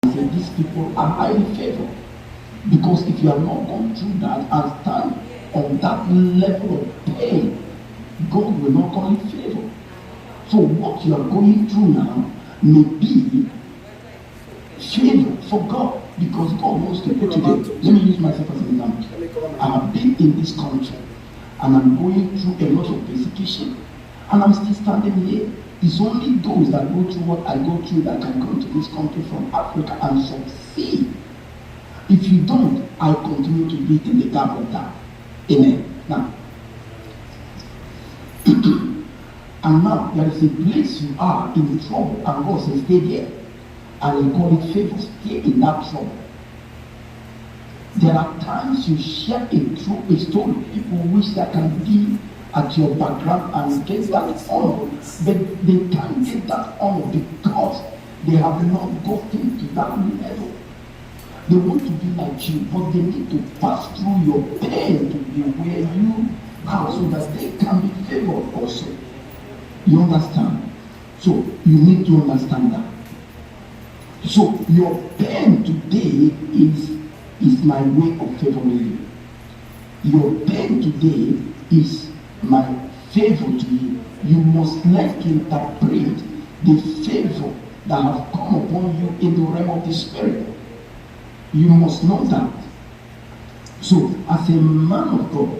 say these people are highly favored. Because if you have not gone through that and stand on that level of pain, God will not call it favor. So what you are going through now may be favor for God, because God wants to put today. Let me use myself as an example. I have been in this country and I'm going through a lot of persecution, and I'm still standing here. It's only those that go through what I go through that can come to this country from Africa and succeed. If you don't, I continue to be in the gap of that. Amen. Now, and now there is a place you are in trouble, and God says, stay there. And you call it favor, stay in that trouble. There are times you share a story, people wish that can be at your background and get that honor, but they can't get that honor because they have not gotten to that level. They want to be like you, but they need to pass through your pain to be where you are, so that they can be favored also. You understand? So you need to understand that. So your pain today is my way of favoring you. Your pain today is my favor to you. You must learn to interpret the favor that have come upon you in the realm of the spirit. You must know that. So as a man of God,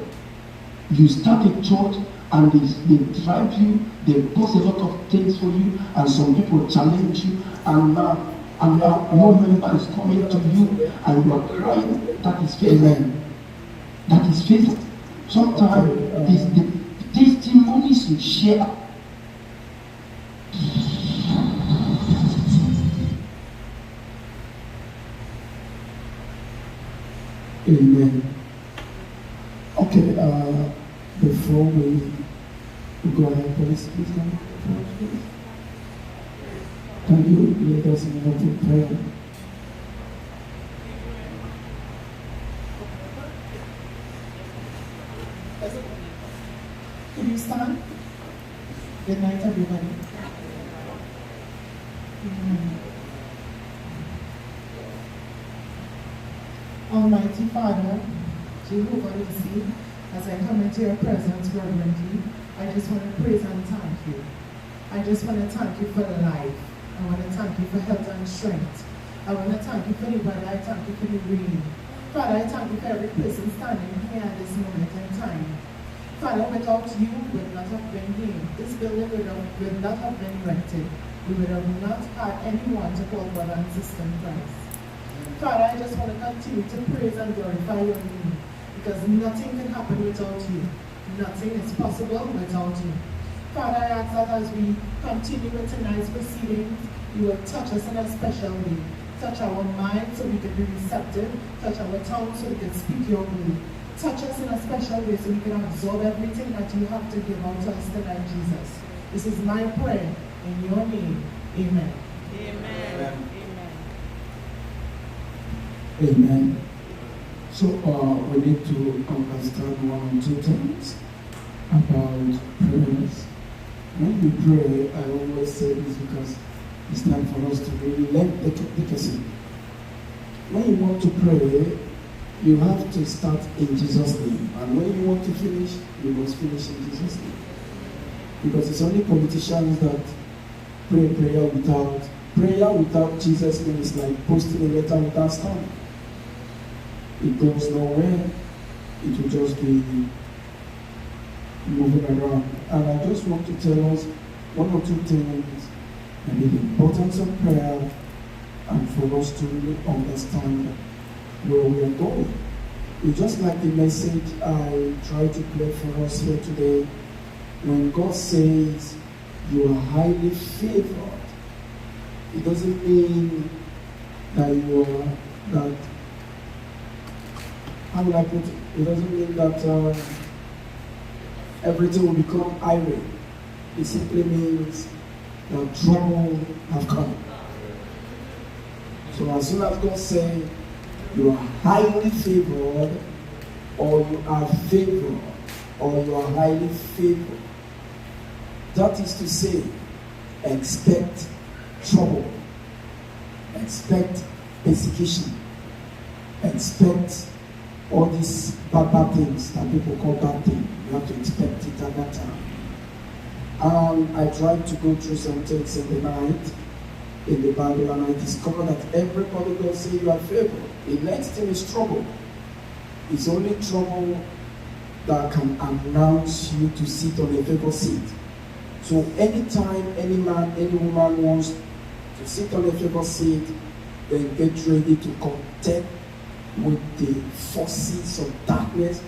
you start a church and they drive you, they cause a lot of things for you, and some people challenge you, and now no member is coming to you and you are crying. That is favor. That is favor. Sometimes it's the testimonies you share. Amen. Okay, before we go ahead, please come. Can you lead us in a little prayer? Can you stand? Good night, everybody. Almighty Father, Jehovah Nissi, as I come into your presence reverently, I just want to praise and thank you. I just want to thank you for life. I want to thank you for health and strength. I want to thank you for the weather. I thank you for the rain. Father, I thank you for every person standing here at this moment in time. Father, without you, we would not have been here. This building would not have been rented. We would have not had anyone to call brother and sister in Christ. Father, I just want to continue to praise and glorify your name, because nothing can happen without you. Nothing is possible without you. Father, I ask that as we continue with tonight's proceedings, you will touch us in a special way. Touch our minds so we can be receptive. Touch our tongues so we can speak your word. Touch us in a special way so we can absorb everything that you have to give out to us tonight, Jesus. This is my prayer in your name. Amen. Amen. Amen. So we need to understand one or two things about prayers. When we pray, I always say this because it's time for us to really learn the person. When you want to pray, you have to start in Jesus' name. And when you want to finish, you must finish in Jesus' name. Because it's only politicians that pray prayer without Jesus' name is like posting a letter without stamp. It goes nowhere. It will just be moving around. And I just want to tell us one or two things, maybe the importance of prayer, and for us to really understand where we are going. It's just like the message I tried to play for us here today. When God says you are highly favored, it doesn't mean that you are that. How would I put it? It doesn't mean that everything will become irate. It simply means that trouble have come. So as soon as God says you are highly favored, or you are favored, or you are highly favored, that is to say, expect trouble. expect persecution, expect all these bad things that people call bad things. You have to expect it at that time. I tried to go through some things in the night in the Bible, and I discovered that everybody God say you are favored. The next thing is trouble. It's only trouble that can announce you to sit on a favored seat. So anytime any man, any woman wants to sit on a favored seat, then get ready to contend with the forces of darkness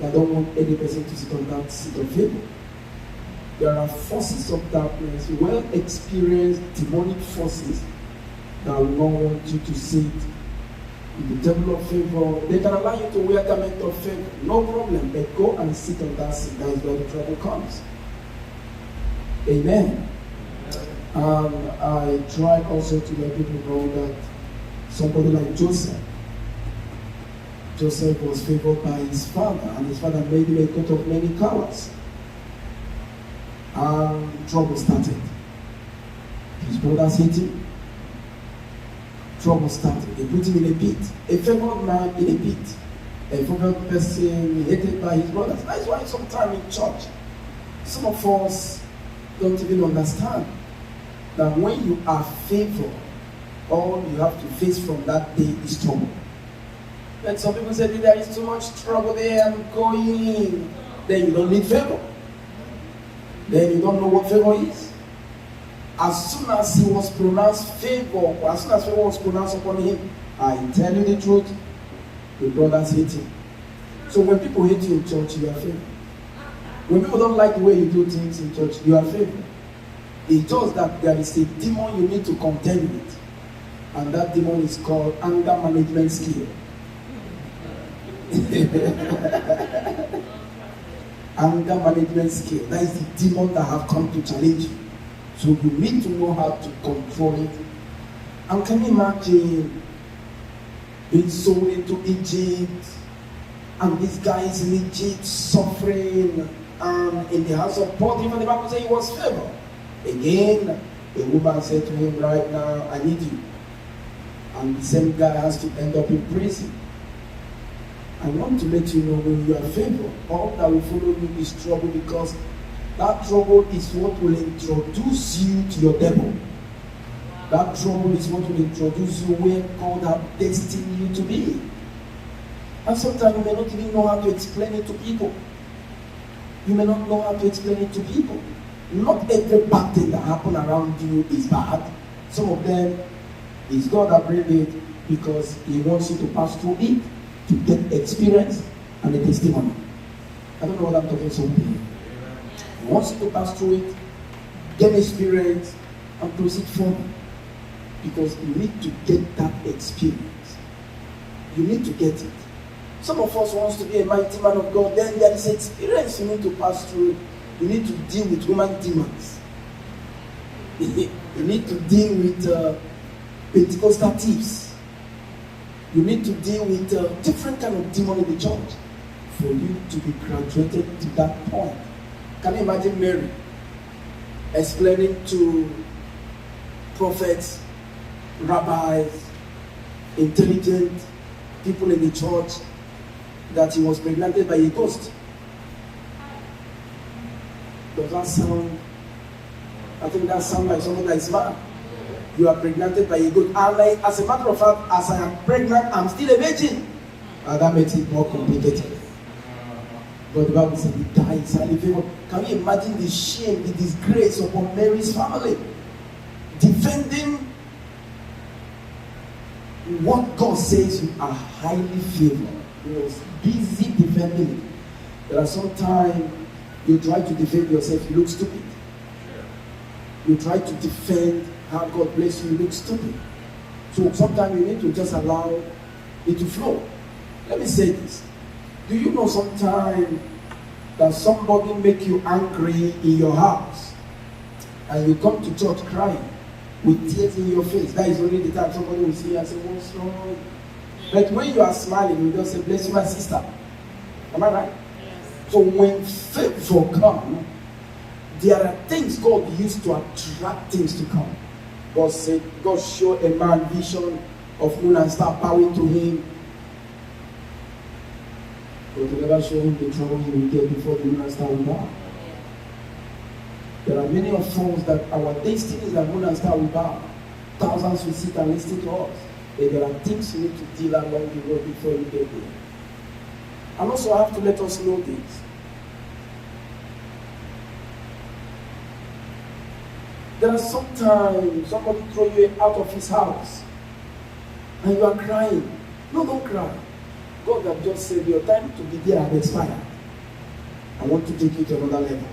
that don't want any person to sit on that seat of favor. There are forces of darkness, well-experienced demonic forces that will not want you to sit in the table of favor. They can allow you to wear garment of favor, no problem, but go and sit on that seat. That is where the trouble comes. Amen. I tried also to let people know that somebody like Joseph was favored by his father, and his father made him a coat of many colors. Trouble started. His brothers hate him. Trouble started. They put him in a pit. A favored man in a pit. A favored person hated by his brothers. That's why sometimes in church, some of us don't even understand that when you are favored, all you have to face from that day is trouble. And some people say, there is too much trouble there, I'm going. Then you don't need favor. Then you don't know what favor is. As soon as he was pronounced favor, as soon as favor was pronounced upon him, I tell you the truth, the brothers hate him. So when people hate you in church, you are favored. When people don't like the way you do things in church, you are favored. It's just that there is a demon you need to contend with. And that demon is called anger management skill. Anger management skill. That is the demon that have come to challenge you. So you need to know how to control it. And can you imagine being sold into Egypt, and this guy is in Egypt suffering, and in the house of Potiphar, the Bible says he was favored. Again, a woman said to him, right now, I need you. And the same guy has to end up in prison. I want to let you know, when you are favored, all that will follow you is trouble, because that trouble is what will introduce you to your devil. That trouble is what will introduce you where God has destined you to be. And sometimes you may not even know how to explain it to people. You may not know how to explain it to people. Not every bad thing that happens around you is bad. Some of them is God that brings it because He wants you to pass through it, to get experience and a testimony. I don't know what I'm talking about. He wants you to pass through it, get experience, and proceed forward. Because you need to get that experience. You need to get it. Some of us wants to be a mighty man of God. Then there is experience you need to pass through it. You need to deal with human demons. You need to deal with Pentecostal thieves. You need to deal with different kind of demon in the church for you to be graduated to that point. Can you imagine Mary explaining to prophets, rabbis, intelligent people in the church that he was pregnant by a ghost? Does that sound? I think that sounds like someone that is mad. You are pregnant by a ghost. And as a matter of fact, as I am pregnant, I'm still a virgin. And that makes it more complicated. But the Bible says he died highly favored. Can you imagine the shame, the disgrace upon Mary's family? Defending what God says you are highly favored. He was busy defending it. There are sometimes you try to defend yourself, you look stupid. You try to defend how God bless you, you look stupid. So sometimes you need to just allow it to flow. Let me say this. Do you know sometimes that somebody make you angry in your house and you come to church crying with tears in your face? That is only the time somebody will see you and say, what's wrong? But when you are smiling, you just say, bless you, my sister. Am I right? Yes. So when favor comes, there are things God used to attract things to come. God showed a man vision of moon and star bowing to him. But he never showed him the trouble he will get before the moon and star will bow. There are many of us that our destinies that moon and star will bow. Thousands will sit and listen to us. But there are things you need to deal along the road before you get there. And also I have to let us know this. There are sometimes somebody throw you out of his house and you are crying. No, don't cry. God has just said your time to be there has expired. I want to take you to another level.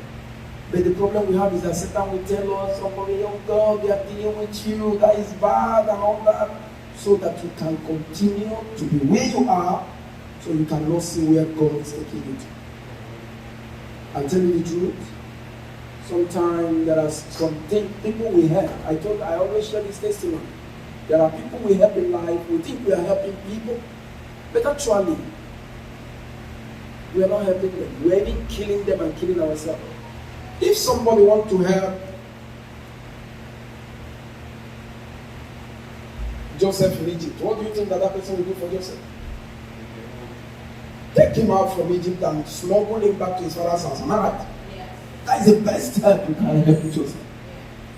But the problem we have is that Satan will tell us, somebody, oh God, they are dealing with you, that is bad and all that, so that you can continue to be where you are, so you cannot see where God is taking you to. I'll tell you the truth. Sometimes there are some people we help. I always share this testimony. There are people we help in life. We think we are helping people, but actually, we are not helping them. We are even killing them and killing ourselves. If somebody wants to help Joseph in Egypt, what do you think that person will do for Joseph? Take him out from Egypt and smuggle him back to his father's house. Am I right? That is the best help you can help Joseph.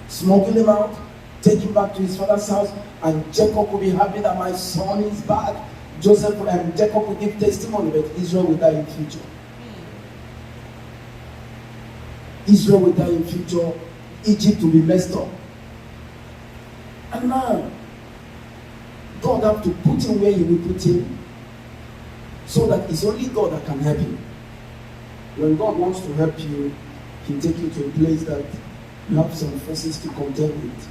Smuggle him out, take him back to his father's house, and Jacob will be happy that my son is back. Joseph and Jacob will give testimony, but Israel will die in future. Israel will die in future. Egypt will be messed up. And now, God have to put him where he will put him, so that it's only God that can help you. When God wants to help you, He take you to a place that you have some forces to contend with.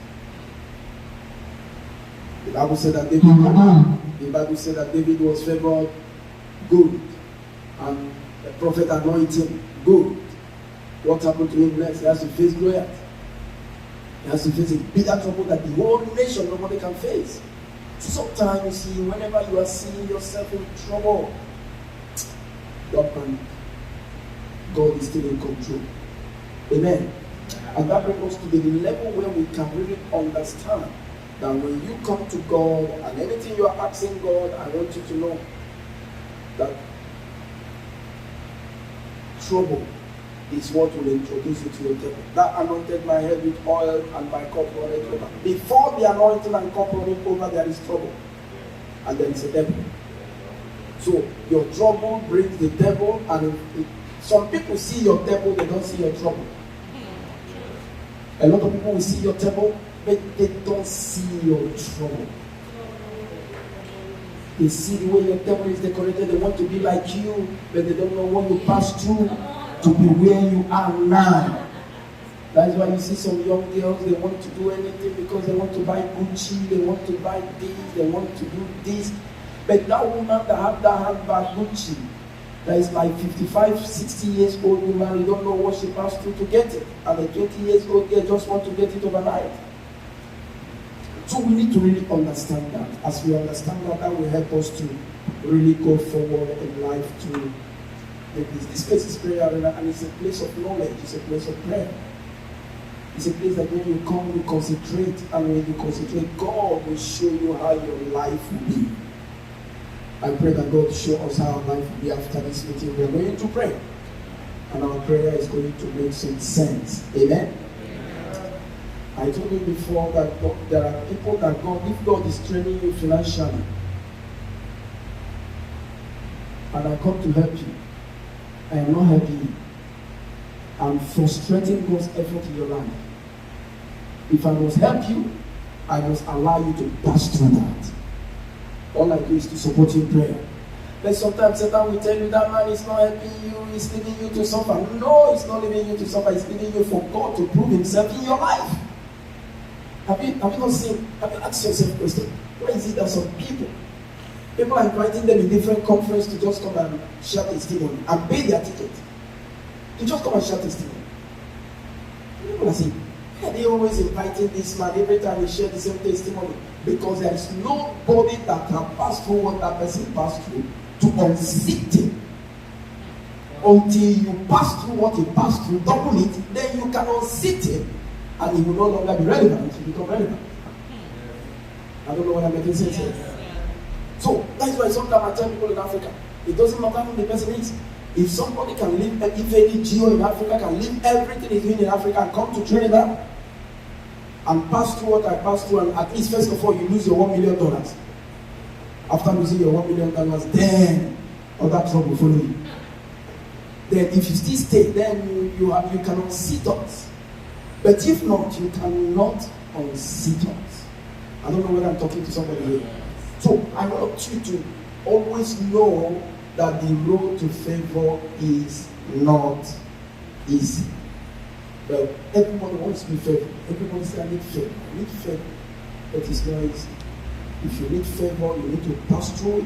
The Bible said that David was favored, good, and the prophet anointed him, good. What happened to him next? He has to face Goliath. He has to face a bigger trouble that the whole nation nobody can face. So sometimes you see, whenever you are seeing yourself in trouble, don't panic. God is still in control. Amen. And that brings us to the level where we can really understand that when you come to God and anything you are asking God, I want you to know that trouble is what will introduce you to your table. That anointed my head with oil and my cup runneth over. Before the anointing and cup running over, there is trouble. And there is a devil. So your trouble brings the devil, and some people see your devil, they don't see your trouble. A lot of people will see your trouble, but they don't see your trouble. They see the way your table is decorated, they want to be like you, but they don't know what you passed through to be where you are now. That's why you see some young girls, they want to do anything because they want to buy Gucci, they want to buy this, they want to do this. But that woman that have that handbag Gucci, that is like 55, 60 years old woman, you don't know what she passed through to get it. And a 20 years old girl just want to get it overnight. So we need to really understand that. As we understand that, that will help us to really go forward in life to this place is prayer arena, and it's a place of knowledge, it's a place of prayer. It's a place that when you come, you concentrate, and when you concentrate, God will show you how your life will be. I pray that God show us how our life will be after this meeting. We are going to pray, and our prayer is going to make some sense. Amen? I told you before that there are people that God, if God is training you financially, and I come to help you, I am not helping you. I'm frustrating God's effort in your life. If I must help you, I must allow you to pass through that. All I do is to support you in prayer. But sometimes Satan will tell you that man is not helping you, he's leaving you to suffer. No, he's not leaving you to suffer, he's leaving you for God to prove himself in your life. Have you asked yourself a question? Why is it that some people are inviting them in different conferences to just come and share testimony and pay their ticket? To just come and share testimony. People are saying, why are they always inviting this man every time they share the same testimony? Because there is nobody that can pass through what that person passed through to unseat him. Until you pass through what he passed through, double it, then you can unseat him. And he will no longer be relevant, he will become relevant. I don't know what I'm making sense here. So that's why sometimes I tell people in Africa, it doesn't matter who the person is. If somebody can leave, if any geo in Africa can leave everything he's doing in Africa and come to Trinidad and pass through what I passed through, and at least first of all you lose your $1 million. After losing your $1 million, then other trouble follow you. Then if you still stay, then you can unseat us. But if not, you cannot unseat us. I don't know whether I'm talking to somebody here. So I want you to always know that the road to favor is not easy. But everybody wants to be favored. Everybody says, I need favor. I need favor. But it's not easy. If you need favor, you need to pass through it.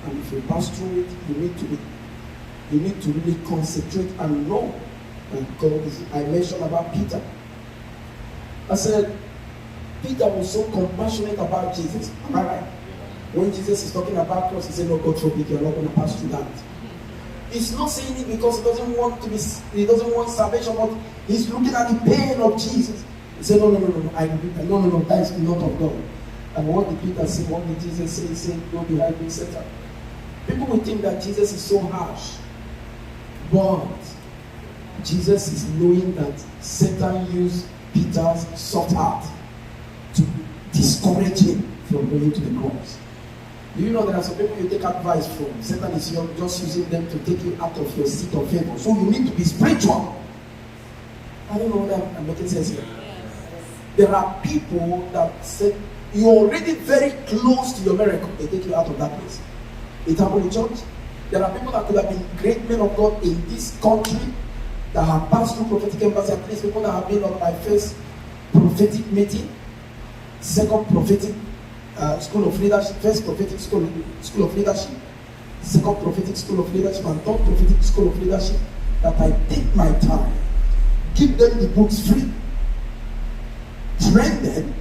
And if you pass through it, you need to really concentrate and know that God is. I mentioned about Peter. I said, Peter was so compassionate about Jesus. Am I right? When Jesus is talking about cross, he said, no, God forbid, you're not going to pass through that. He's not saying it because he doesn't want salvation, but he's looking at the pain of Jesus. He said, no, that is not of God. And what did Peter say? What did Jesus say? He said, go behind me, Satan. People will think that Jesus is so harsh. But Jesus is knowing that Satan used Peter's soft heart to discourage him from going to the cross. Do you know there are some people you take advice from? Satan is just using them to take you out of your seat of favor. So you need to be spiritual. I don't know whether I'm making sense here. There are people that say, you're already very close to your miracle. They take you out of that place. It happened in church. There are people that could have been great men of God in this country that have passed through prophetic embassy. At least people that have been on my first prophetic meeting, second prophetic school of leadership, first prophetic school of leadership, second prophetic school of leadership, and third prophetic school of leadership. That I take my time, give them the books free, train them.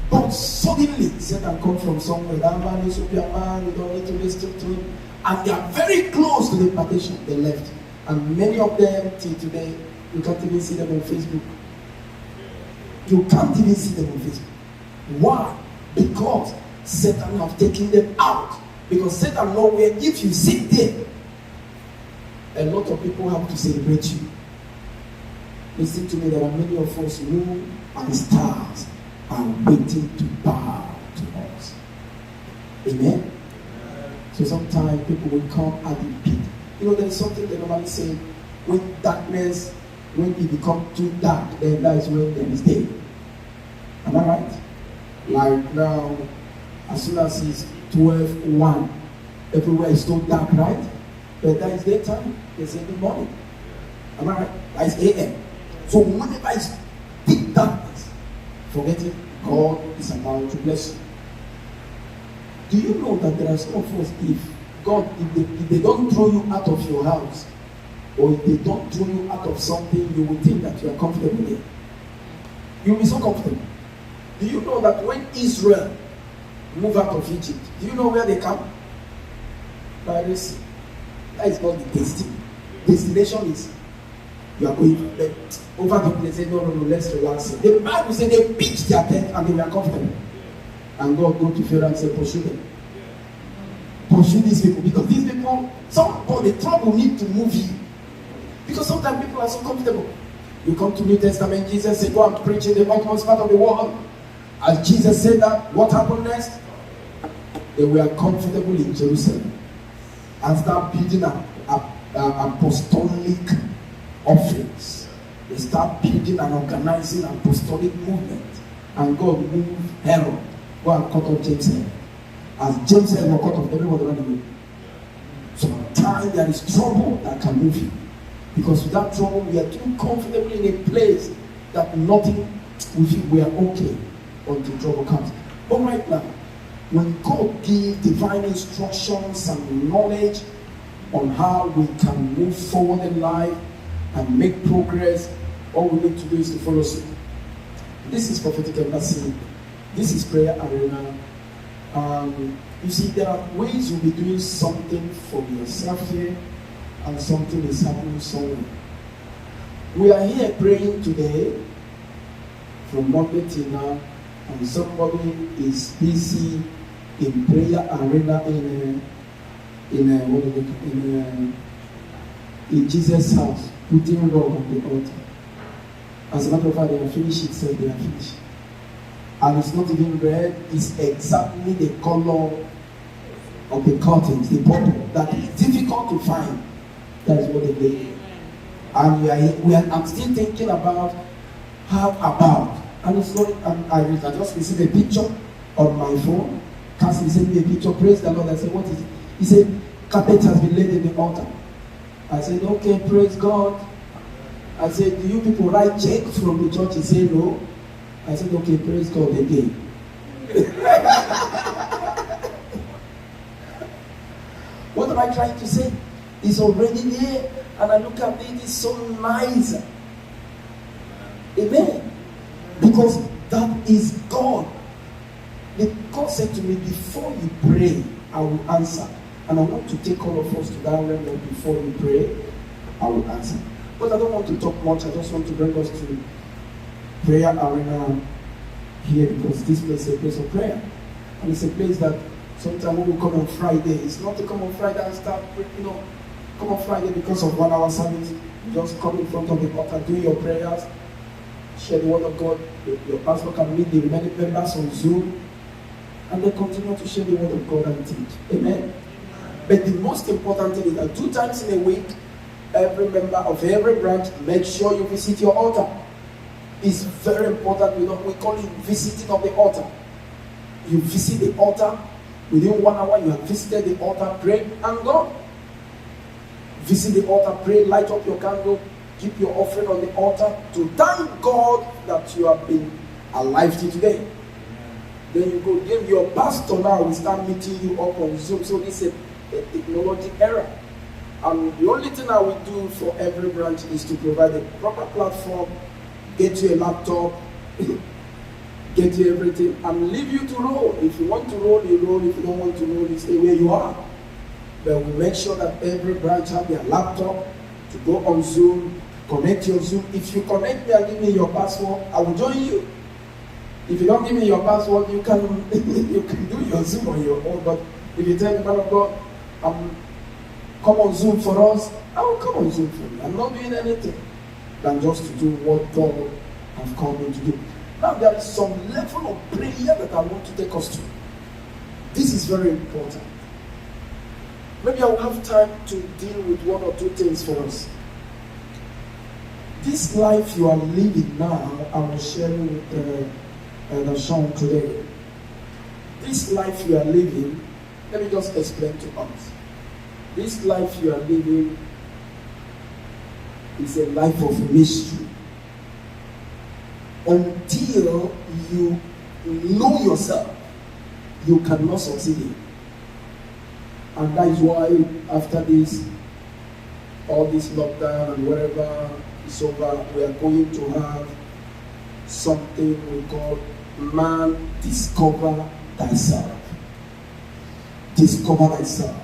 But suddenly, Satan comes from somewhere. That man is a man, you don't need to listen to him. And they are very close to the partition. They left. And many of them, till today, you can't even see them on Facebook. You can't even see them on Facebook. Why? Because Satan have taken them out. Because Satan knows where if you sit there, a lot of people have to celebrate you. Listen to me, there are many of us moon and stars are waiting to bow to us. Amen? So sometimes people will come at the peak. You know, there is something they normally say, when darkness, when it becomes too dark, then that is when there is day. Am I right? Like now, as soon as it's 12:01, everywhere is so dark, right? But that is daytime, they say good morning. Am I right? That is AM. So whenever it's deep darkness, forget it, God is about to bless you. Do you know that there are some of us, if they don't throw you out of your house, or if they don't throw you out of something, you will think that you are comfortable there. You will be so comfortable. Do you know that when Israel moved out of Egypt, do you know where they come? By the sea. That is not the destiny. Destination is you are going over the place. Say, no, let's relax. The Bible said they pitched their tent and they were comfortable. And God go to Pharaoh and say, pursue them. Pursue these people. Because these people, the trouble need to move you. Because sometimes people are so comfortable. You come to New Testament, Jesus said, go and preach in the utmost part of the world. As Jesus said that, what happened next? They were comfortable in Jerusalem. And start building up apostolic offerings. They start building and organizing an apostolic movement. And God moved Herod. Go and cut off James' head. As James' head was cut off, everybody ran away. Sometimes there is trouble that can move you. Because without trouble, we are too comfortable in a place that nothing will feel we are okay until trouble comes. But right now, when God gives divine instructions and knowledge on how we can move forward in life and make progress, all we need to do is to follow suit. This is prophetic embassy. This is prayer arena. You see, there are ways you'll be doing something for yourself here, and something is happening somewhere. We are here praying today, from Monday till now, and somebody is busy in prayer arena in Jesus' house, putting rug on the altar. As a matter of fact, they are finished. It said they are finished. And it's not even red, it's exactly the color of the curtains, the purple, that is difficult to find. That is what they did. And I'm still thinking about how about, and it's not, and I just received a picture on my phone. Cassie sent me a picture, praise the Lord. I said, what is it? He said, carpet has been laid in the altar. I said, okay, praise God. I said, do you people write check from the church? He said, no. I said, okay, praise God again. What am I trying to say? It's already there, and I look at it, it's so nice. Amen. Because that is God. God said to me, before you pray, I will answer. And I want to take all of us to that realm that before you pray, I will answer. But I don't want to talk much. I just want to bring us to prayer arena here, because this place is a place of prayer. And it's a place that sometimes when we come on Friday, it's not to come on Friday and start, come on Friday because of 1 hour service. Just come in front of the altar, do your prayers, share the word of God. Your pastor can meet the remaining members on Zoom, and they continue to share the word of God and teach. Amen. But the most important thing is that 2 times in a week, every member of every branch, make sure you visit your altar. It's very important. We call it visiting of the altar. You visit the altar. Within 1 hour, you have visited the altar, pray, and gone. Visit the altar, pray, light up your candle, keep your offering on the altar to thank God that you have been alive till today. Then you go, then your pastor now will start meeting you up on Zoom. So this is a technology era. And the only thing I will do for every branch is to provide a proper platform, get you a laptop, get you everything, and leave you to roll. If you want to roll, you roll. If you don't want to roll, you stay where you are. But we make sure that every branch have their laptop to go on Zoom, connect your Zoom. If you connect me and give me your password, I will join you. If you don't give me your password, you can you can do your Zoom on your own. But if you tell me, man of God, come on Zoom for us, I will come on Zoom for you. I'm not doing anything than just to do what God has called me to do. Now there is some level of prayer that I want to take us to. This is very important. Maybe I will have time to deal with 1 or 2 things for us. This life you are living now, I was sharing with the song today. This life you are living, let me just explain to us. This life you are living is a life of mystery. Until you know yourself, you cannot succeed in. And that is why after this, all this lockdown and whatever is over, we are going to have something we call Man Discover Thyself. Discover thyself.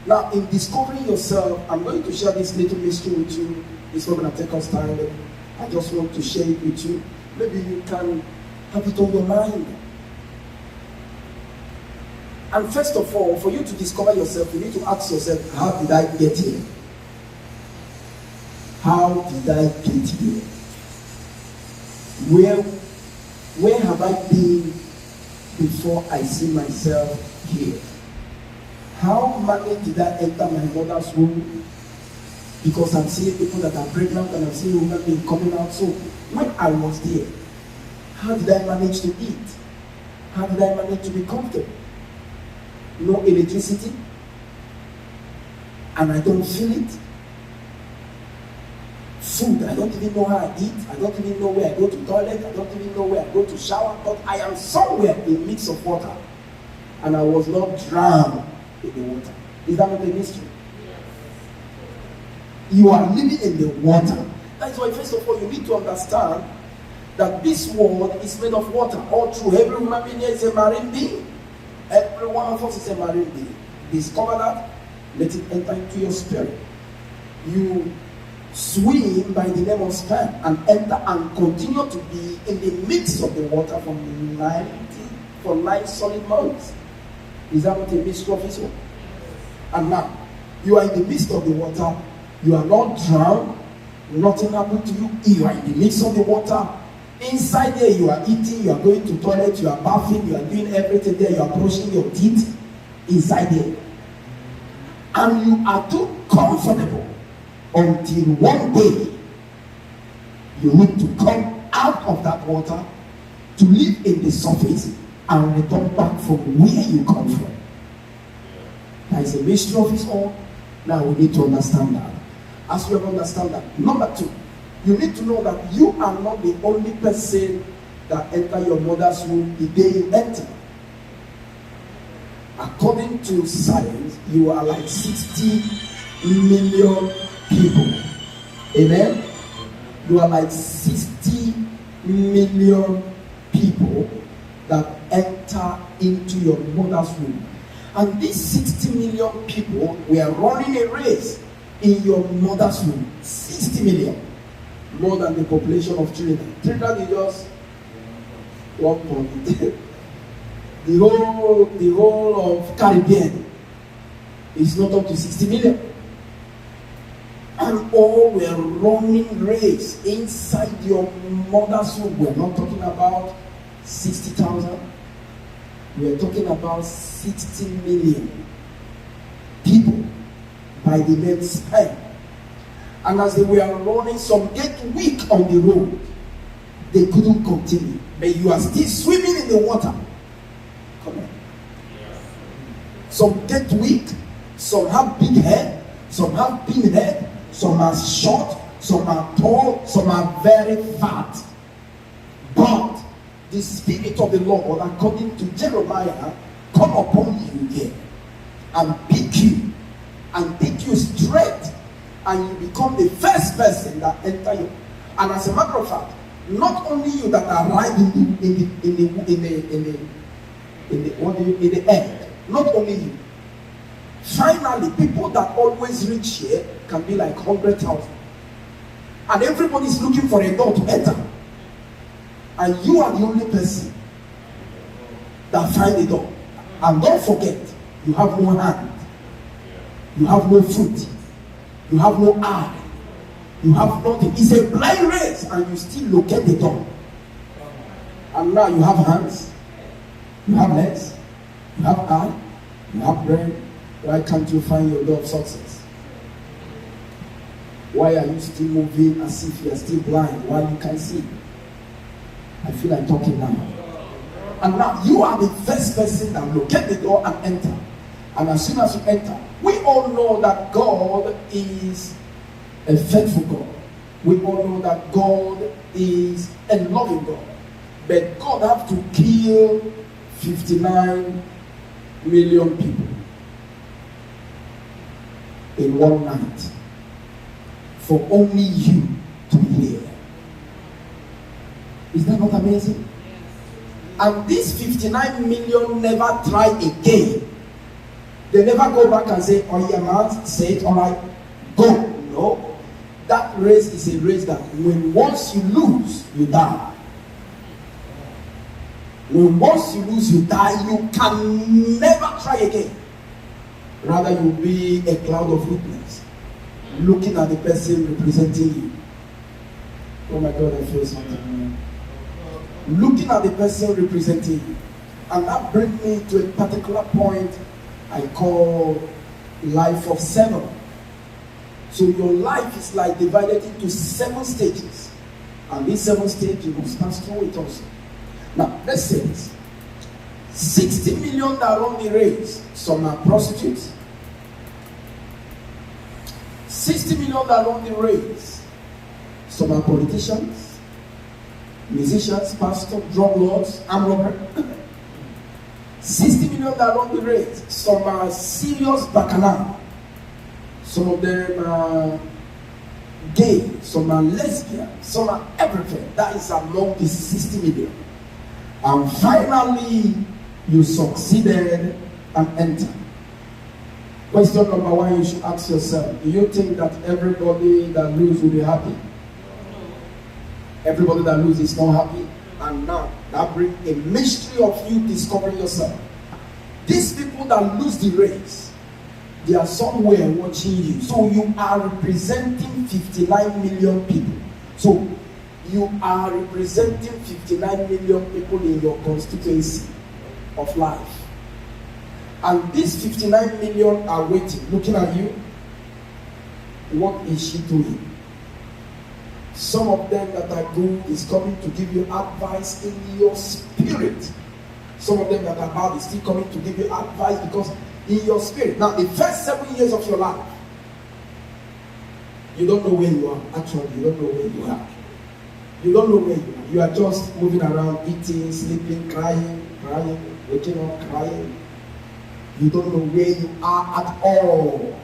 Now, in discovering yourself, I'm going to share this little mystery with you. It's not going to take us time, but I just want to share it with you. Maybe you can have it on your mind. And first of all, for you to discover yourself, you need to ask yourself, how did I get here? How did I get here? Where have I been before I see myself here? How many did I enter my mother's womb? Because I'm seeing people that are pregnant and I'm seeing women being coming out. So when I was there, how did I manage to eat? How did I manage to be comfortable? No electricity, and I don't feel it. Food, I don't even know how I eat. I don't even know where I go to toilet. I don't even know where I go to shower. But I am somewhere in the midst of water, and I was not drowned in the water. Is that not a mystery? You are living in the water. That's why, first of all, you need to understand that this world is made of water. All through, every human being is a marine being. Every one of us is a marine being. Discover that. Let it enter into your spirit. You swim by the name of sperm and enter and continue to be in the midst of the water for 9 solid months. Is that not a mystery of his own? And now, you are in the midst of the water, you are not drowned, nothing happened to you, you are in the midst of the water. Inside there, you are eating, you are going to toilet, you are bathing, you are doing everything there, you are brushing your teeth inside there. And you are too comfortable until one day you need to come out of that water to live in the surface and return back from where you come from. That is a mystery of its own. Now we need to understand that. As we have understand that, number 2, you need to know that you are not the only person that enter your mother's womb the day you enter. According to science, you are like 60 million people. Amen? You are like 60 million people that enter into your mother's womb. And these 60 million people were running a race in your mother's womb. 60 million. More than the population of Trinidad. Trinidad is just 1 point. The whole of Caribbean is not up to 60 million. And all were running race inside your mother's womb. We're not talking about 60,000. We're talking about 60 million people by the name sperm. And as they were running, some get weak on the road. They couldn't continue. But you are still swimming in the water. Come on. Some get weak. Some have big head. Some have thin head. Some are short. Some are tall. Some are very fat. But the Spirit of the Lord, according to Jeremiah, come upon you here and pick you and take you straight, and you become the first person that enter you. And as a matter of fact, not only you that arrive in the end, not only you. Finally, people that always reach here can be like 100,000, and everybody is looking for a door to enter, and you are the only person that find the door. And don't forget, you have no hand, you have no foot, you have no eye, you have nothing. It's a blind race, and you still locate the door. And now you have hands, you have legs, you have eye, you have brain. Why can't you find your door of success? Why are you still moving as if you are still blind while you can see? I feel like talking now. And now you are the first person that locate the door and enter. And as soon as you enter, we all know that God is a faithful God. We all know that God is a loving God. But God have to kill 59 million people in one night for only you to hear. Is that not amazing? And these 59 million never try again. They never go back and say, oh yeah man, say it, alright, go. No. That race is a race that when once you lose, you die. When once you lose, you die. You can never try again. Rather, you'll be a cloud of witness, looking at the person representing you. Oh my God, I feel something. Looking at the person representing you. And that brings me to a particular point I call life of 7. So your life is like divided into 7 stages. And these 7 stages, you must pass through it also. Now, let's say this. 60 million that run the race. Some are prostitutes. 60 million that run the race. Some are politicians, musicians, pastors, drug lords, armed robbers. 60 million that run the race. Some are serious bacchanal. Some of them are gay. Some are lesbian. Some are everything. That is among the 60 million. And finally, you succeeded and entered. Question number one, you should ask yourself, do you think that everybody that loses will be happy? Everybody that loses is not happy. And now, that brings a mystery of you discovering yourself. These people that lose the race, they are somewhere watching you. So you are representing 59 million people. So you are representing 59 million people in your constituency of life. And these 59 million are waiting, looking at you. What is she doing? Some of them that are good is coming to give you advice in your spirit. Some of them that are bad is still coming to give you advice because in your spirit. Now, the first 7 years of your life, you don't know where you are. Actually, you don't know where you are. You don't know where you are. You are just moving around, eating, sleeping, crying, waking up, crying. You don't know where you are at all.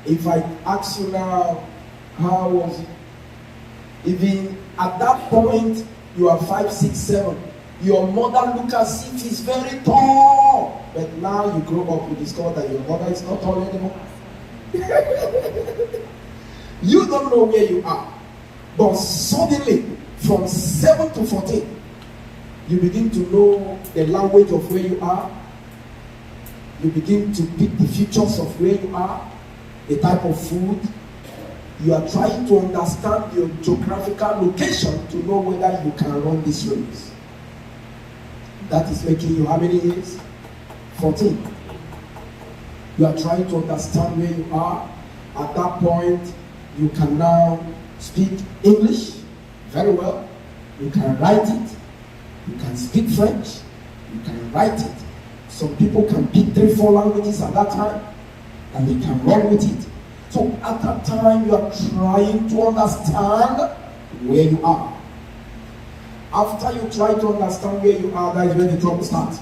If I ask you now, how was it? Even at that point, you are 5, 6, 7. Your mother look as if she's very tall. But now you grow up, you discover that your mother is not tall anymore. You don't know where you are. But suddenly, from 7 to 14, you begin to know the language of where you are. You begin to pick the features of where you are, the type of food. You are trying to understand your geographical location to know whether you can run this race. That is making you how many years? 14. You are trying to understand where you are. At that point, you can now speak English very well. You can write it. You can speak French. You can write it. Some people can pick 3, 4 languages at that time, and they can run with it. So at that time, you are trying to understand where you are. After you try to understand where you are, that is where the trouble starts.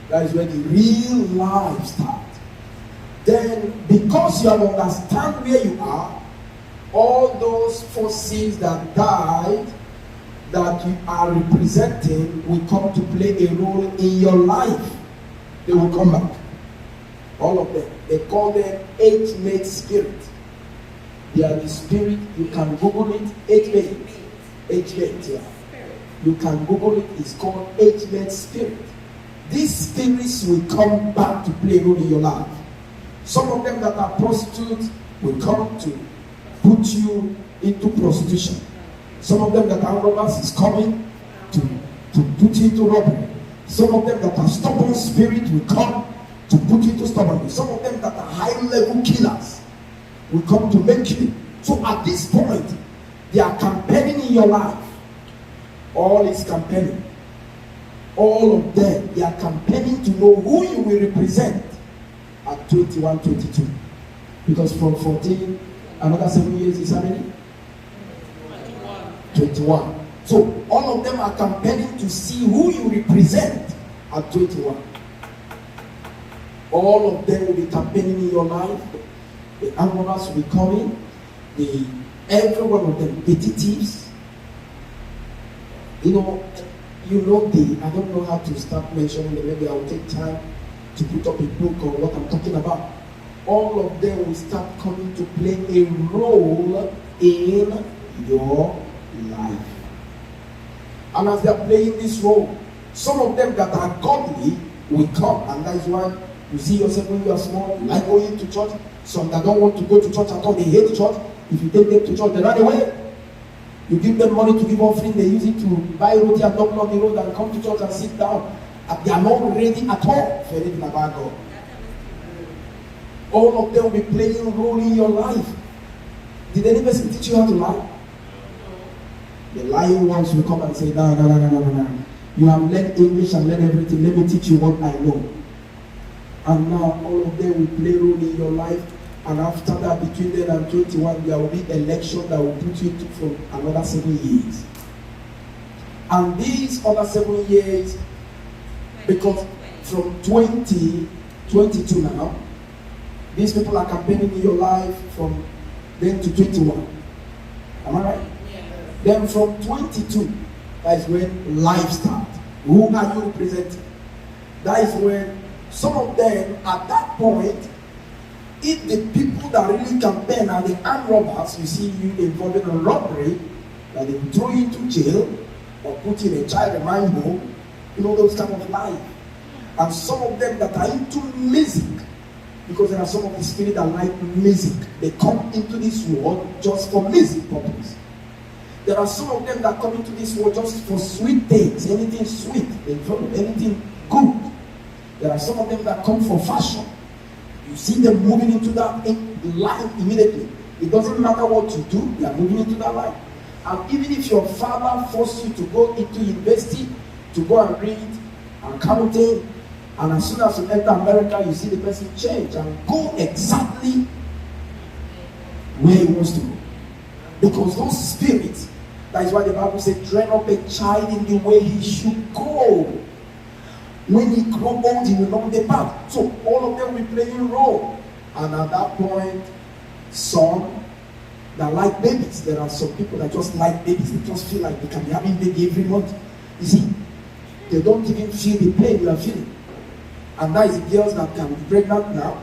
That is where the real life starts. Then, because you have understand where you are, all those forces that died, that you are representing, will come to play a role in your life. They will come back. All of them. They call them age-mate spirit. They are the spirit. You can Google it. Age-mate. Age-mate, yeah. You can Google it. It's called age-mate spirit. These spirits will come back to play a role in your life. Some of them that are prostitutes will come to put you into prostitution. Some of them that are robbers is coming to put you into robbery. Some of them that are stubborn spirit will come to put you into stubbornness. Some of them that are high-level killers will come to make you. So at this point, they are campaigning in your life. All is campaigning. All of them, they are campaigning to know who you will represent at 21, 22. Because from 14, another 7 years is how many? 21. So all of them are campaigning to see who you represent at 21. All of them will be campaigning in your life. The animals will be coming. Every one of them, petty thieves. I don't know how to start mentioning them. Maybe I will take time to put up a book on what I'm talking about. All of them will start coming to play a role in your life. And as they are playing this role, some of them that are godly will come, and that is why you see yourself when you are small, you like going to church. Some that don't want to go to church at all, they hate church. If you take them to church, they run away. You give them money to give offering, they use it to buy roti and knock on the road and come to church and sit down. And they are not ready at all for anything about God. All of them will be playing a role in your life. Did any person teach you how to lie? The lying ones will come and say, no. You have learned English and learned everything. Let me teach you what I know. And now all of them will play a role in your life. And after that, between then and 21, there will be election that will put you for another 7 years. And these other 7 years, because from 22 now, these people are campaigning in your life from then to 21. Am I right? Yeah. Then from 22, that is when life starts. Who are you representing? That is when some of them, at that point, if the people that really campaign are the armed robbers, you see you involved in a robbery, that they will throw you into jail or put you in a child remand home, you know, those kind of life. And some of them that are into music, because there are some of the spirit that like music, they come into this world just for music purpose. There are some of them that come into this world just for sweet things, anything sweet, they follow anything good. There are some of them that come for fashion. You see them moving into that line immediately. It doesn't matter what you do, they are moving into that line. And even if your father forced you to go into university, to go and read accounting, and as soon as you enter America, you see the person change and go exactly where he wants to go. Because those spirits, that is why the Bible says, train up a child in the way he should go. When he grows old, he will not depart. So all of them will play a role. And at that point, some that like babies, there are some people that just like babies. They just feel like they can be having baby every month. You see, they don't even feel the pain you are feeling. And that is the girls that can be pregnant now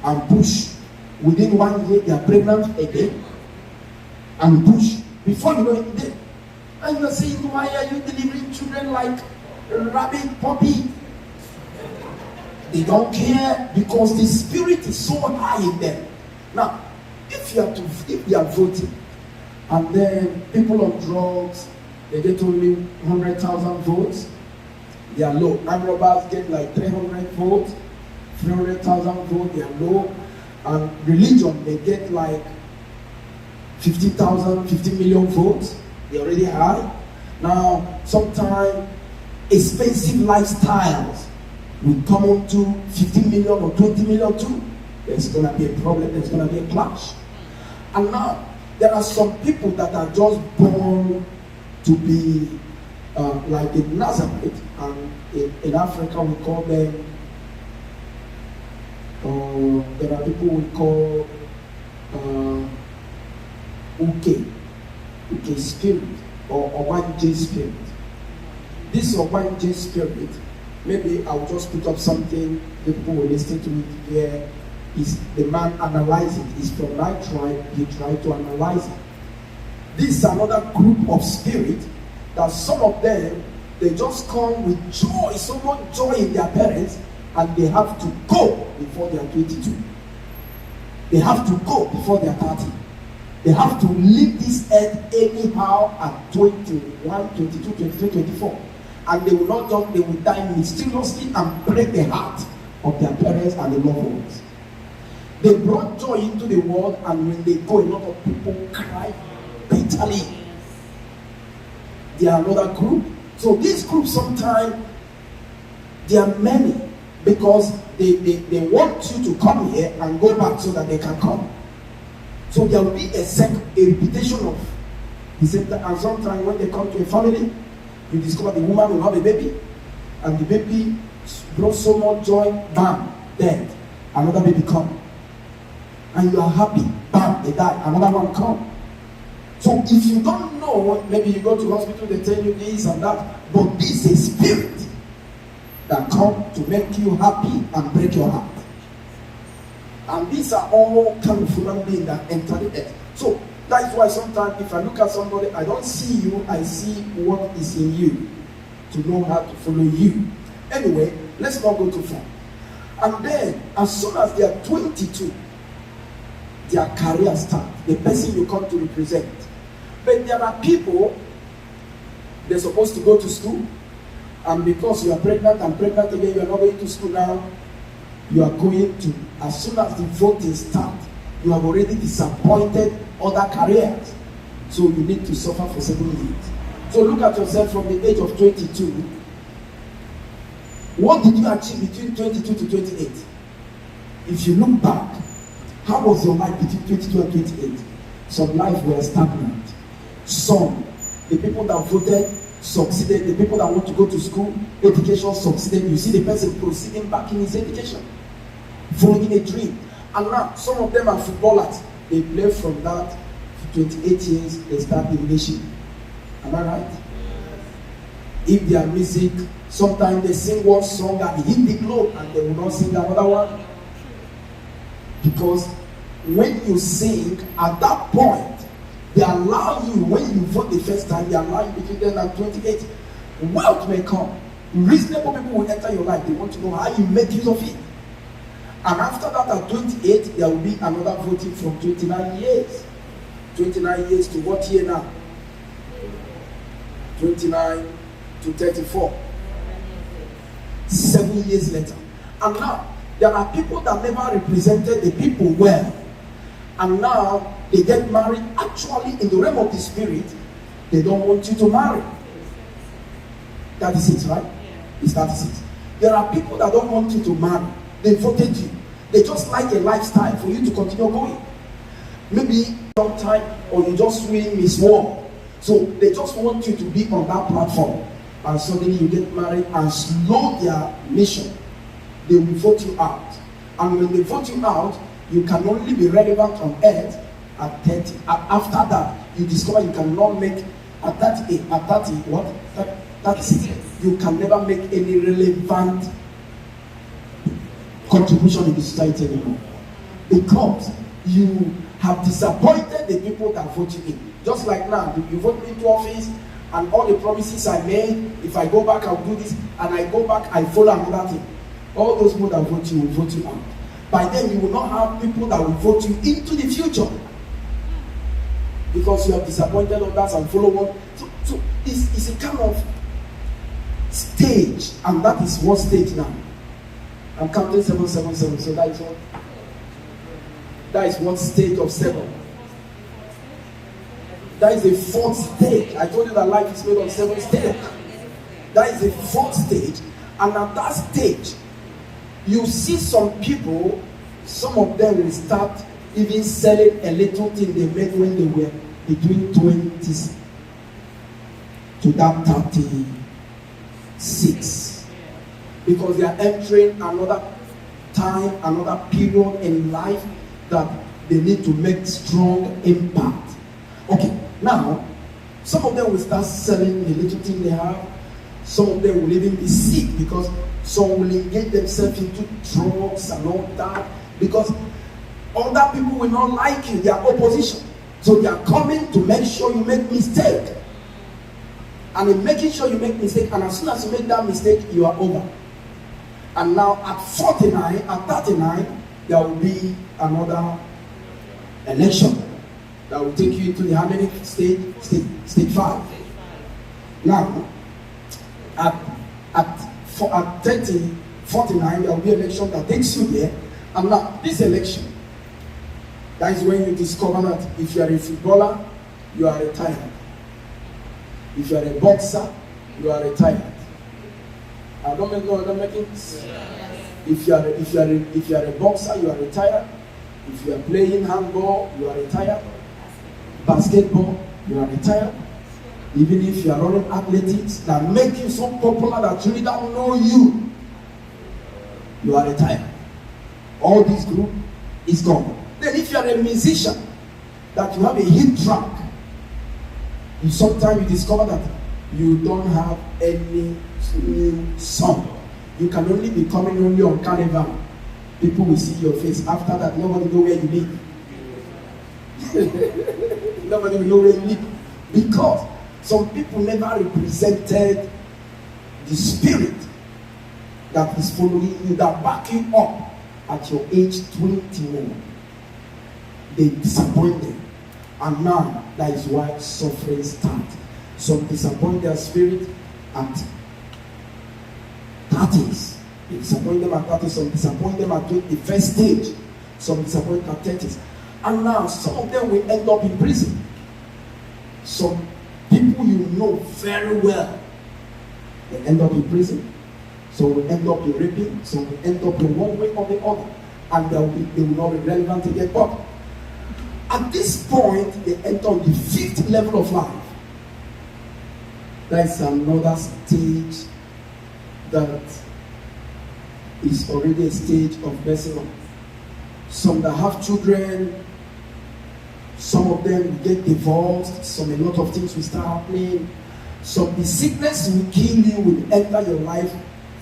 and push. Within 1 year, they are pregnant again and push. Before you know it, they, and you are saying, why are you delivering children like a rabbit puppy? They don't care because the spirit is so high in them. Now, if you are voting, and then people on drugs, they get only 100,000 votes, they are low. Armed robbers get like 300 votes, 300,000 votes, they are low. And religion, they get like 50,000, 50 million votes, they're already high. Now, sometimes expensive lifestyles will come on to 15 million or 20 million too. There's going to be a problem, there's going to be a clash. And now, there are some people that are just born to be like in Nazareth, and in Africa we call them, there are people we call Uke spirit or Obanje spirit. This Obanje spirit, maybe I'll just put up something, people will listen to it here. Is the man analyzing? Is from my tribe, he tried to analyze it. This is another group of spirit that some of them, they just come with joy, so much joy in their parents, and they have to go before they are 22. They have to go before they are 30. They have to leave this earth anyhow at 21, 22, 23, 24. And they will not just, they will die mysteriously and break the heart of their parents and the loved ones. They brought joy into the world, and when they go, a lot of people cry bitterly. They are another group. So this group sometimes, there are many, because they want you to come here and go back so that they can come. So there will be a reputation of the same time. And sometimes when they come to a family, you discover the woman will have a baby, and the baby brought so much joy, bam, dead. Another baby come. And you are happy, bam, they die, another one come. So if you don't know, maybe you go to hospital, they tell you this and that, but this is a spirit that come to make you happy and break your heart. And these are all kind of human beings that enter the earth. So that's why sometimes if I look at somebody, I don't see you, I see what is in you, to know how to follow you. Anyway, let's not go too far. And then, as soon as they are 22, their career starts, the person you come to represent. But there are people, they're supposed to go to school, and because you are pregnant and pregnant again, you are not going to school now, you are going to, as soon as the voting starts, you have already disappointed other careers. So you need to suffer for 7 years. So look at yourself from the age of 22. What did you achieve between 22 to 28? If you look back, how was your life between 22 and 28? Some life were stagnant. Some, the people that voted succeeded. The people that want to go to school, education succeeded. You see the person proceeding back in his education, following a dream. And now, some of them are footballers. They play from that to 28 years, they start the nation. Am I right? If they are music, sometimes they sing one song and hit the globe, and they will not sing another one. Because when you sing, at that point, they allow you, when you vote the first time, they allow you between 10 and 28. Wealth may come. Reasonable people will enter your life. They want to know how you make use of it. And after that, at 28, there will be another voting from 29 years. 29 years to what year now? 29 to 34. 7 years later. And now, there are people that never represented the people well. And now, they get married. Actually, in the realm of the spirit, they don't want you to marry. That is it, right? It's 36. There are people that don't want you to marry. They voted you. They just like a lifestyle for you to continue going. Maybe long time, or you just win Miss World. So they just want you to be on that platform. And suddenly you get married and slow their mission. They will vote you out. And when they vote you out, you can only be relevant on earth at 30. After that, you discover you cannot make at 38, at 30, what? 36. You can never make any relevant contribution in the society anymore. Because you have disappointed the people that vote you in. Just like now, you vote me into office, and all the promises I made, if I go back, I'll do this, and I go back, I follow another thing. All those people that vote you will vote you out. By then, you will not have people that will vote you into the future. Because you have disappointed others and follow one. So it's a kind of stage, and that is what stage now. I'm counting 777, so that is what stage of 7. That is the 4th stage. I told you that life is made of 7 stages. That is the 4th stage. And at that stage, you see some people, some of them will start even selling a little thing they made when they were between 20s to that 36. Because they are entering another time, another period in life that they need to make strong impact. Okay, now, some of them will start selling the little thing they have. Some of them will even be sick because some will engage themselves into drugs and all that. Because other people will not like you, they are opposition. So they are coming to make sure you make mistake. And in making sure you make mistake, and as soon as you make that mistake, you are over. And now at 49, at 39, there will be another election that will take you to the how many stage? Stage 5. Now, at 30, 49, there will be an election that takes you there. And now, this election, that is when you discover that if you are a footballer, you are retired. If you are a boxer, you are retired. I don't make it. If you are a boxer, you are retired. If you are playing handball, you are retired. Basketball, you are retired. Even if you are running athletics that make you so popular that you don't know you are retired. All this group is gone. Then if you are a musician, that you have a hit track, sometimes you discover that you don't have any new song. You can only be coming only on Carnival. People will see your face. After that, nobody will know where you live. Nobody will know where you live. Because some people never represented the spirit that is following you, that back you up at your age 21. They disappointed. And now, that is why suffering starts. Some disappoint their spirit at 30s. They disappoint them at 30s. Some disappoint them at the first stage. Some disappoint at 30s. And now, some of them will end up in prison. Some people you know very well, they end up in prison. Some will end up in raping. Some will end up in one way or the other. And they will not be relevant again. But at this point, they enter on the 5th level of life. That is another stage that is already a stage of blessing. Some that have children, some of them will get divorced, a lot of things will start happening. Some the sickness will kill you, will enter your life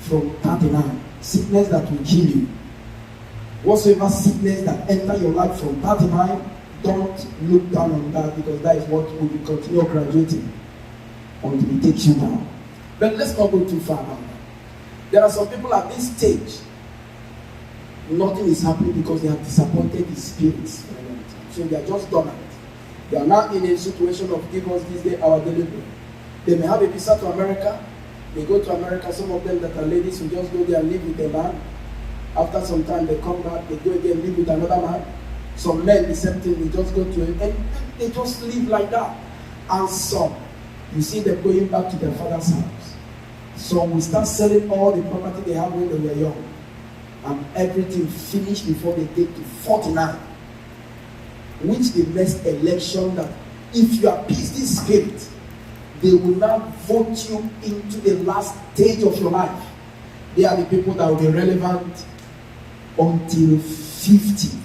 from 39. Sickness that will kill you. Whatsoever sickness that enter your life from 39, don't look down on that, because that is what will be continue graduating until it takes you down. But let's not go too far now. There are some people at this stage, nothing is happening because they have disappointed the spirits. So they are just dormant. They are now in a situation of give us this day our delivery. They may have a visa to America. They go to America. Some of them that are ladies who just go there and live with a man. After some time they come back, they go again, live with another man. Some men, the same thing, they just go to him and they just live like that. And some, you see them going back to their father's house. Some will start selling all the property they have when they were young. And everything finished before they get to 49. Which the next election, that if you appease this spirit, they will now vote you into the last stage of your life. They are the people that will be relevant until 50.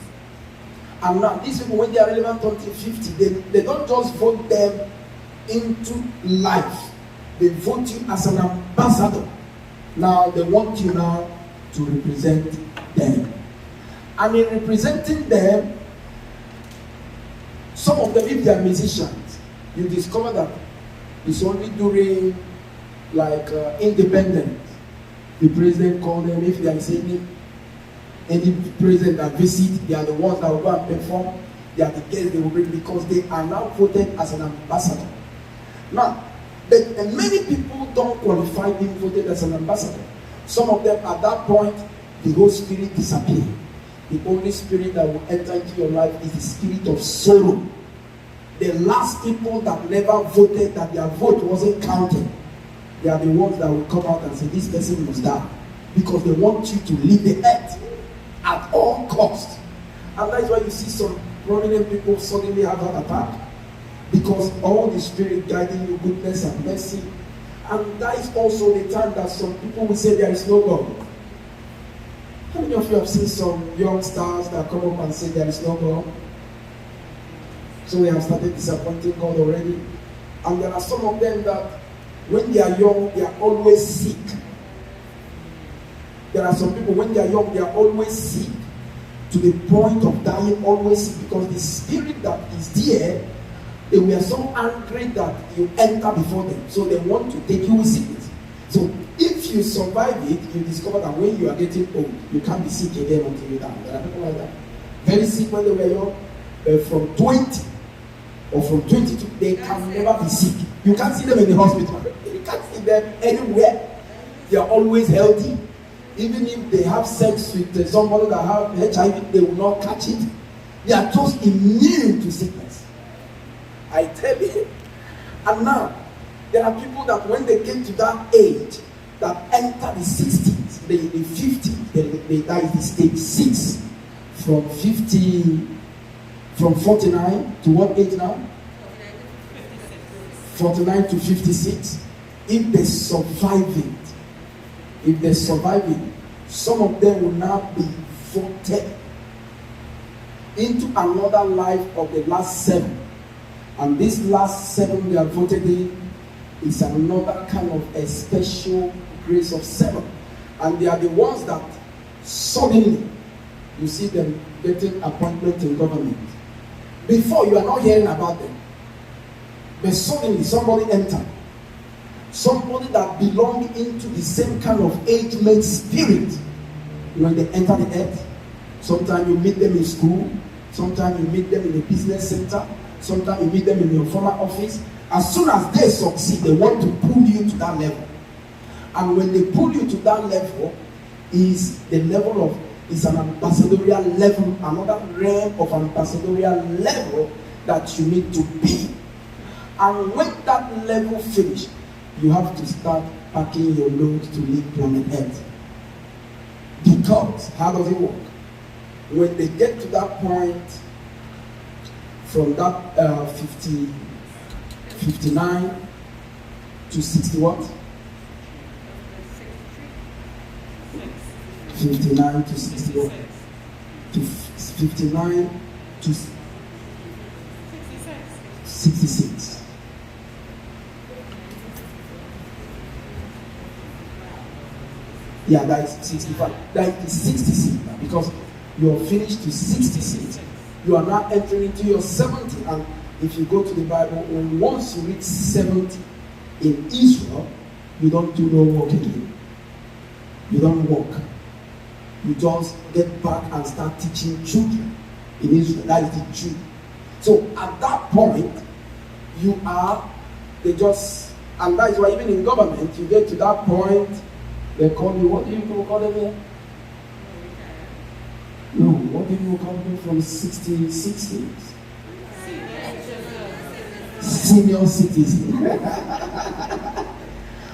And now these people, when they are relevant until 50, they don't just vote them into life. They vote you as an ambassador. Now they want you now to represent them. And in representing them, some of them, if they are musicians, you discover that it's only during like independence the president called them. If there is any president that visit, they are the ones that will go and perform. They are the guests they will bring, because they are now voted as an ambassador. Now, but many people don't qualify being voted as an ambassador. Some of them at that point, the Holy Spirit disappears. The only spirit that will enter into your life is the spirit of sorrow. The last people that never voted, that their vote wasn't counted, they are the ones that will come out and say, this person must die. Because they want you to leave the earth at all costs. And that's why you see some prominent people suddenly have an attack. Because all the spirit guiding you, goodness and mercy. And that is also the time that some people will say there is no God. How many of you have seen some young stars that come up and say there is no God? So we have started disappointing God already. And there are some of them that when they are young, they are always sick. There are some people, when they are young, they are always sick. To the point of dying, always sick. Because the spirit that is there, they were so angry that you enter before them. So they want to take you with sickness. So if you survive it, you discover that when you are getting old, you can't be sick again until you die. There are people like that. Very sick when they were young. From 20 or from 22, they can never be sick. You can't see them in the hospital. You can't see them anywhere. They are always healthy. Even if they have sex with somebody that have HIV, they will not catch it. They are just immune to sickness. I tell you. And now, there are people that when they get to that age, that enter the 60s, the 50s, they die in stage 6. From 50, from 49 to what age now? 49 to 56. If they survive it, some of them will now be voted into another life of the last 7. And this last 7 they are voted in is another kind of a special grace of 7. And they are the ones that suddenly you see them getting appointment in government. Before, you are not hearing about them. But suddenly somebody entered. Somebody that belonged into the same kind of age-mate spirit. When they enter the earth, sometimes you meet them in school, sometimes you meet them in a business center, sometimes you meet them in your former office. As soon as they succeed, they want to pull you to that level. And when they pull you to that level, is the level of, is an ambassadorial level, another realm of ambassadorial level that you need to be. And when that level finishes, you have to start packing your loads to leave planet Earth. Because, how does it work? When they get to that point, from that 59 to 60 what? 59 to 60 what? To 59 to 66. Yeah, that is 65. That is 66 now, because You're finished to 66. You are now entering into your 70. And if you go to the Bible, once you reach 70 in Israel, you don't do no work again. You don't work. You just get back and start teaching children in Israel. That is the truth. So at that point, you are, and that is why even in government, you get to that point, they call you, what do you call them here? No, what do you call them from 66 years? Senior citizen.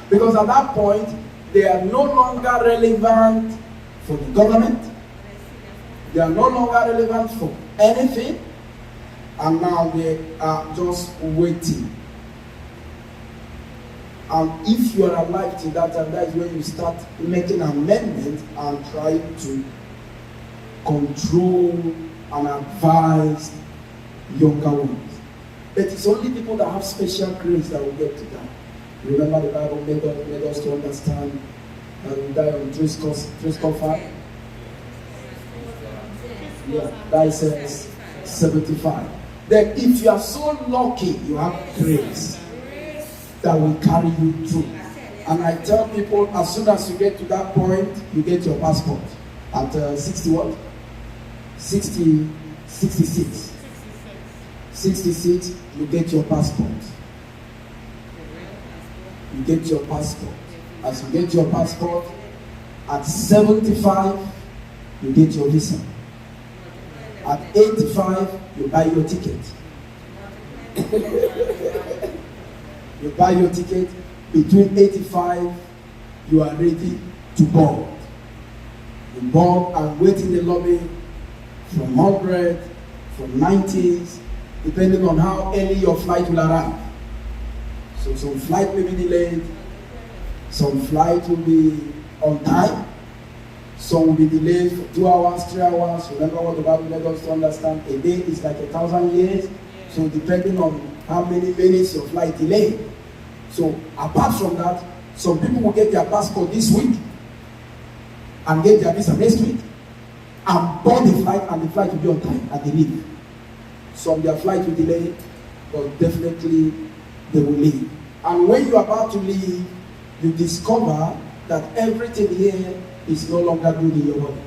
Because at that point, they are no longer relevant for the government. They are no longer relevant for anything. And now they are just waiting. And if you are alive till that time, that is when you start making amendments and trying to control and advise younger ones. But it's only people that have special grace that will get to that. Remember the Bible made us to understand that we die on three score five? Yeah, that is 75. Then if you are so lucky, you have grace that will carry you through. And I tell people, as soon as you get to that point, you get your passport. At 60 what? 66. 66, you get your passport. You get your passport. As you get your passport, at 75, you get your visa. At 85, you buy your ticket. You buy your ticket. Between 85, you are ready to board. You board and wait in the lobby from 100, from 90s, depending on how early your flight will arrive. So some flight may be delayed, some flight will be on time, some will be delayed for 2 hours, 3 hours. Remember what the Bible made us to understand, a day is like 1,000 years. So depending on how many minutes your flight delayed. So apart from that, some people will get their passport this week and get their visa next week and board the flight, and the flight will be on time and they leave. Some their flight will delay, but definitely they will leave. And when you are about to leave, you discover that everything here is no longer good in your body.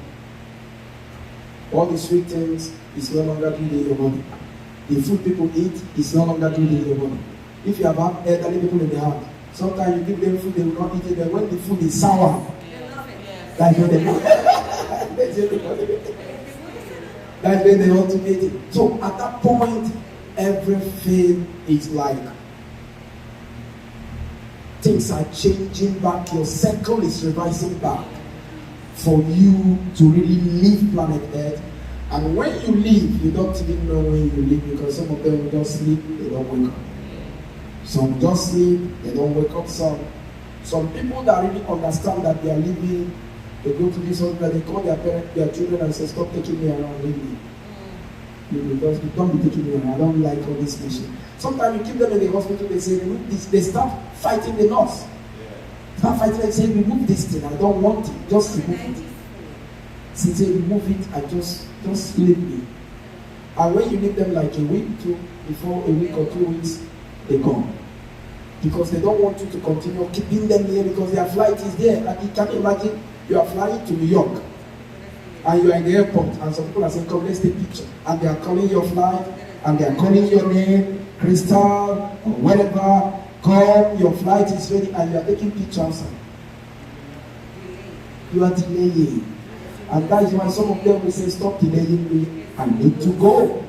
All the sweet things is no longer good in your body. The food people eat is no longer good in your body. If you have elderly people in the house, sometimes you give them food, they will not eat it. But when the food is sour, that's when they that's when they want to eat it. So at that point, everything is like things are changing back. Your circle is revising back for you to really leave planet Earth. And when you leave, you don't even know when you leave, because some of them will just sleep, they don't wake up. Some just sleep, they don't wake up. Some people that really understand that they are living, they go to this hospital, they call their parents, their children, and say, "Stop taking me around, leave me. Because you don't be taking me around, I don't like all this mission." Sometimes you keep them in the hospital, they say, "Remove this," they start fighting the nurse. Start fighting, they say, "Remove this thing, I don't want it, just remove it." Since they remove it, I just leave me. And when you leave them like a week, before a week or 2 weeks, they come. Because they don't want you to continue keeping them here, because their flight is there. And you can imagine you are flying to New York and you are in the airport, and some people are saying, "Come, let's take a picture." And they are calling your flight, and they are calling your name, Crystal, or whatever. Come, your flight is ready, and you are taking pictures. You are delaying. And that is why some of them will say, "Stop delaying me, I need to go."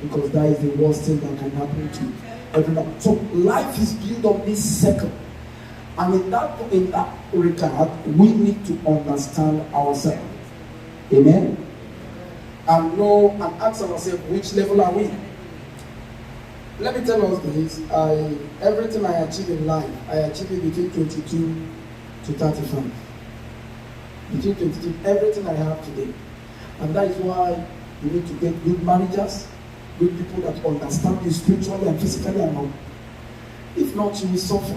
Because that is the worst thing that can happen to everyone. So life is built on this circle. And in that regard, we need to understand ourselves. Amen? And know and ask ourselves, which level are we? Let me tell us this. Everything I achieve in life, I achieve it between 22 to 35. Between 22, everything I have today. And that is why you need to get good managers, good people that understand you spiritually and physically and all. If not, you will suffer.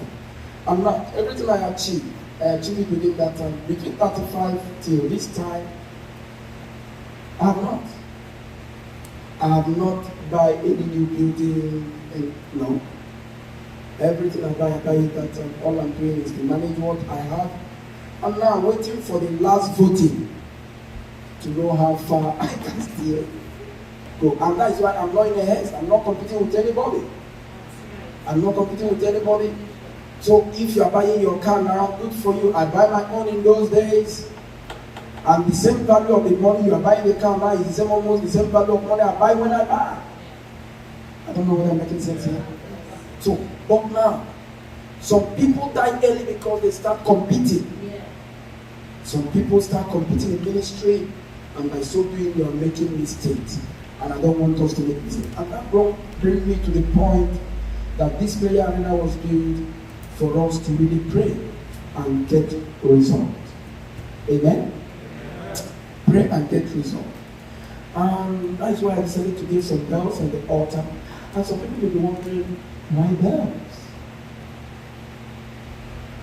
And now, everything I achieve it within that time. Between 35 till this time, I have not. I have not buy any new building. No. Everything I buy it at all I'm doing is to manage what I have. And now I'm waiting for the last voting to know how far I can still go. And that is why I'm not in a haste. I'm not competing with anybody. I'm not competing with anybody. So if you are buying your car now, good for you. I buy my own in those days. And the same value of the money you are buying the car now is almost the same value of money I buy when I buy. I don't know whether I'm making sense here. So, but now, some people die early because they start competing. Some people start competing in ministry, and by so doing, you are making mistakes. And I don't want us to make mistakes. And that brings me to the point that this prayer arena was built for us to really pray and get results. Amen? Pray and get results. And that's why I decided to give some bells on the altar. And some people will be wondering, why bells?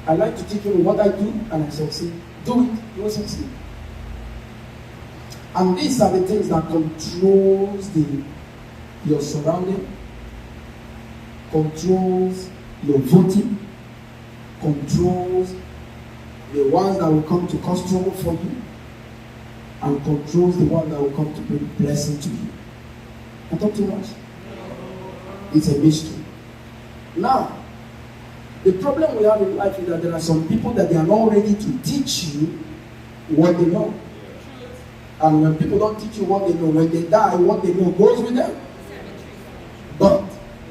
I like to teach you what I do and I succeed. Do it, you will succeed. And these are the things that controls your surrounding, controls your voting, controls the ones that will come to cause trouble for you, and controls the one that will come to bring blessing to you. I talk too much? It's a mystery. Now, the problem we have in life is that there are some people that they are not ready to teach you what they know. And when people don't teach you what they know, when they die, what they know goes with them. But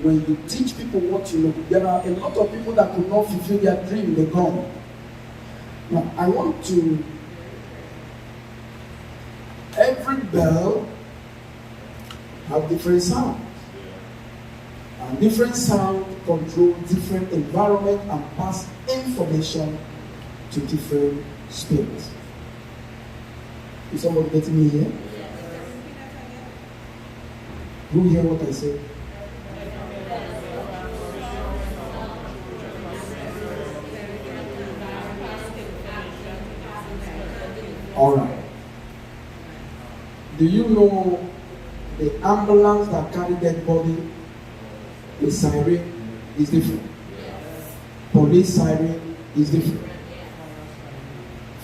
when you teach people what you know, there are a lot of people that could not fulfill their dream, they're gone. Now, I want to... Every bell have different sounds. And different sound control different environment and pass information to different spirits. Is somebody getting me here? You hear what I say? All right. Do you know the ambulance that carry dead body? The siren is different. Police siren is different.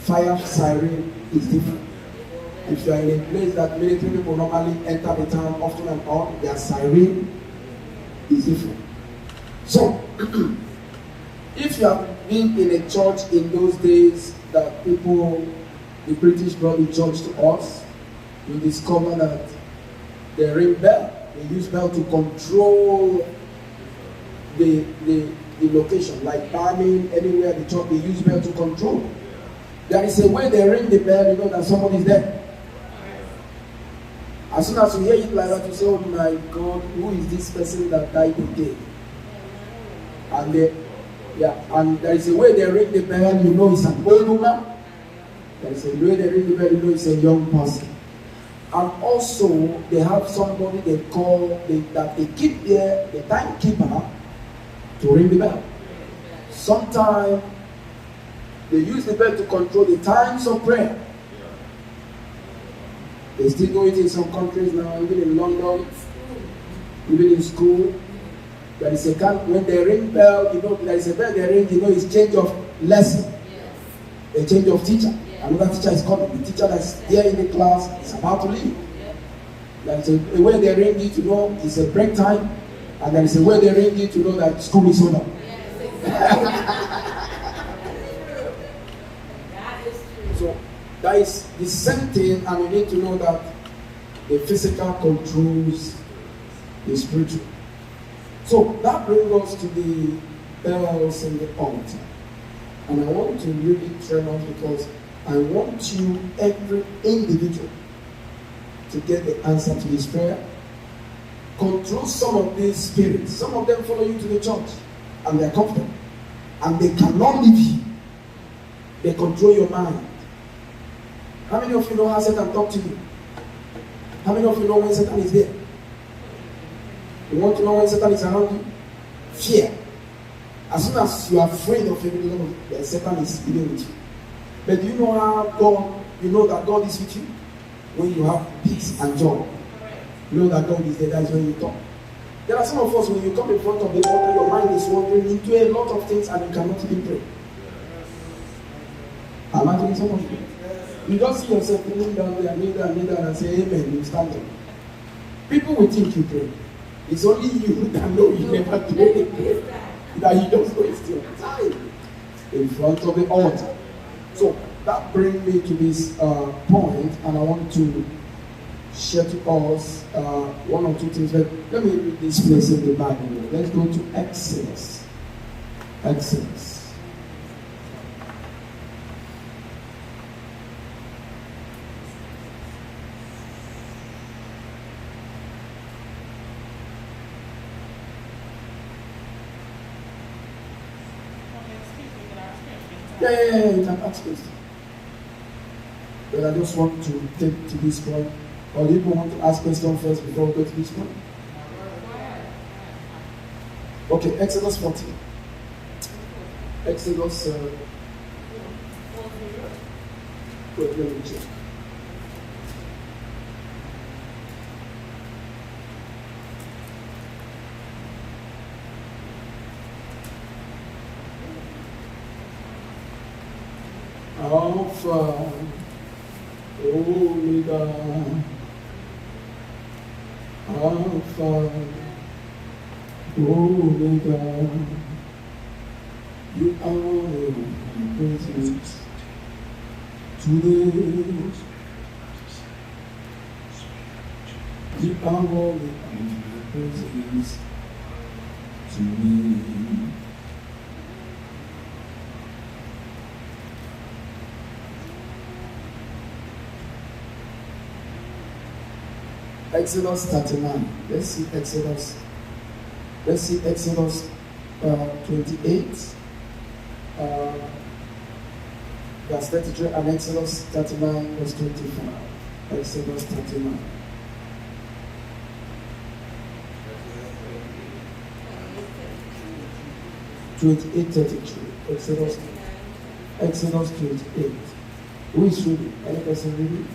Fire siren is different. If you are in a place that military people normally enter the town often and on, their siren is different. So, if you have been in a church in those days that the British brought the church to us, you discover that they ring bell. They use bell to control the location, like farming, anywhere the church, they use bell to control. There is a way they ring the bell, you know that somebody is there. As soon as you hear it like that, you say, oh my God, who is this person that died today? And and there is a way they ring the bell, you know it's an old woman. There is a way they ring the bell, you know it's a young person. And also, they have somebody they call, that they keep there, the timekeeper, to ring the bell. Sometimes they use the bell to control the times of prayer. They still do it in some countries now, even in London, even in school. There is when they ring bell, you know, there is a bell they ring, you know, it's change of lesson. A change of teacher. Another teacher is coming. The teacher that's there in the class is about to leave. There is a way they ring it to know it's a break time. And there is a way they ring it to know that school is over. So that is the same thing, and you need to know that the physical controls the spiritual. So that brings us to the bells in the altar. And I want to really turn on because I want you, every individual, to get the answer to this prayer. Control some of these spirits. Some of them follow you to the church and they're comfortable. And they cannot leave you. They control your mind. How many of you know how Satan talks to you? How many of you know when Satan is there? You want to know when Satan is around you? Fear. As soon as you are afraid of him, Satan is dealing with you. But do you know how God, you know that God is with you? when you have peace and joy. You know that God is there, that's when you talk. There are some of us, when you come in front of the altar, your mind is wandering into a lot of things and you cannot even pray. Am I telling some of you? You just see yourself kneeling down there, kneel down and say amen, you stand up. People will think you pray. It's only you that know you never pray. That you just waste your time in front of the altar. So that brings me to this point, and I want to share to us one or two things. Let me read this place in the Bible. Let's go to Exodus. Exodus. Yeah, you can ask questions. But I just want to take to this point. Or do you want to ask questions first before we go to this point? Okay, Exodus 14. Exodus. Wait, let me check. Alpha, Omega, Alpha, Omega, you are present today. You are present to me. Exodus 39. Let's see Exodus 28, verse 33, and Exodus 39, verse 25. Exodus 39. Exodus 28. Who is reading? Any person reading?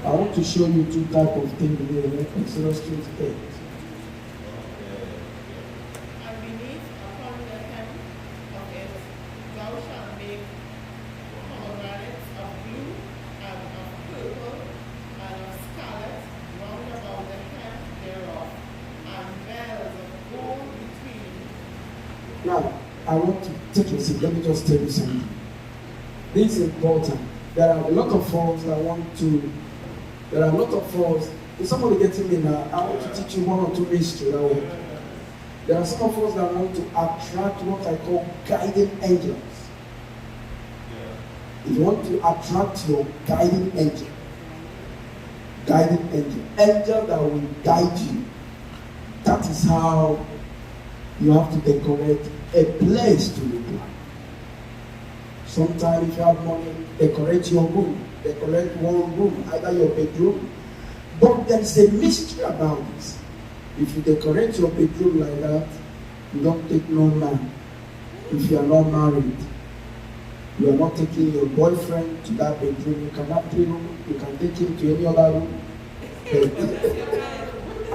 I want to show you two types of things here. Exodus 28. And beneath upon the hem of it, thou shalt make pomegranates of blue and of purple and of scarlet round about the hem thereof, and bells of gold between. Now, I want to take a seat. Let me just tell you something. This is important. There are a lot of us that want to. There are a lot of us. If somebody getting me now, I want to teach you one or two mysteries. There are some of us that want to attract what I call guiding angels. If you want to attract your guiding angel, angel that will guide you, that is how you have to decorate a place to look like. Sometimes if you have money, decorate your room. Decorate one room, either your bedroom. But there is a mystery about this. If you decorate your bedroom like that, you don't take no man. If you are not married, you are not taking your boyfriend to that bedroom. You cannot take him. You can take him to any other room.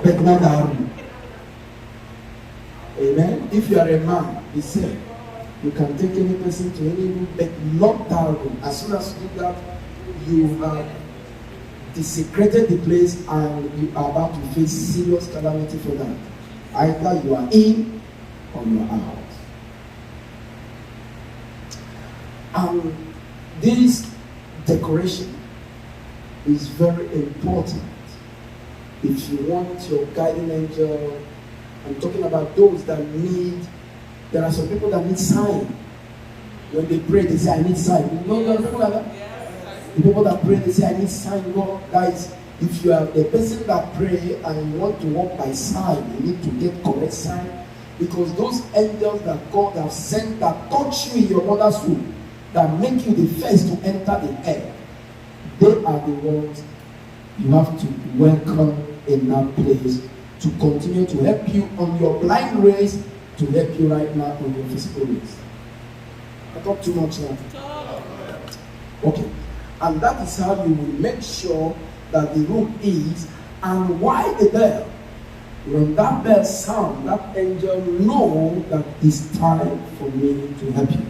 But not that room. Amen. If you are a man, he said, you can take any person to any room, but not that room. As soon as you do that, you have desecrated the place and you are about to face serious calamity for that. Either you are in or you are out. This decoration is very important. If you want your guardian angel, I'm talking about those that need, there are some people that need sign. When they pray, they say, I need sign. You know, there are people like that. The people that pray, they say, I need sign. God, guys, if you are the person that pray and you want to walk by sign, you need to get correct sign. Because those angels that God has sent that touch you in your mother's womb, that make you the first to enter the air, they are the ones you have to welcome in that place to continue to help you on your blind race, to help you right now on your physical race. I talk too much now. Okay. And that is how you will make sure that the room is. And why the bell? When that bell sounds, that angel knows that it's time for me to help you.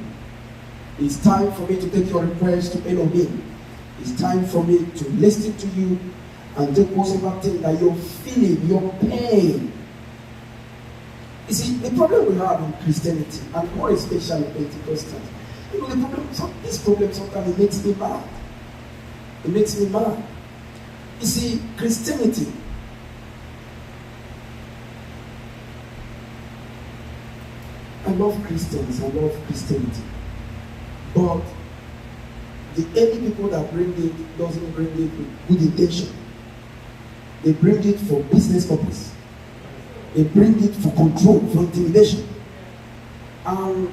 It's time for me to take your request to Elohim. It's time for me to listen to you and take whatever thing that you're feeling, your pain. You see, the problem we have in Christianity, and more especially Pentecostals, you know, this problem sometimes it makes me mad. It makes me mad. You see, Christianity, I love Christians, I love Christianity. But the early people that bring it doesn't bring it with good intention. They bring it for business purpose. They bring it for control, for intimidation. And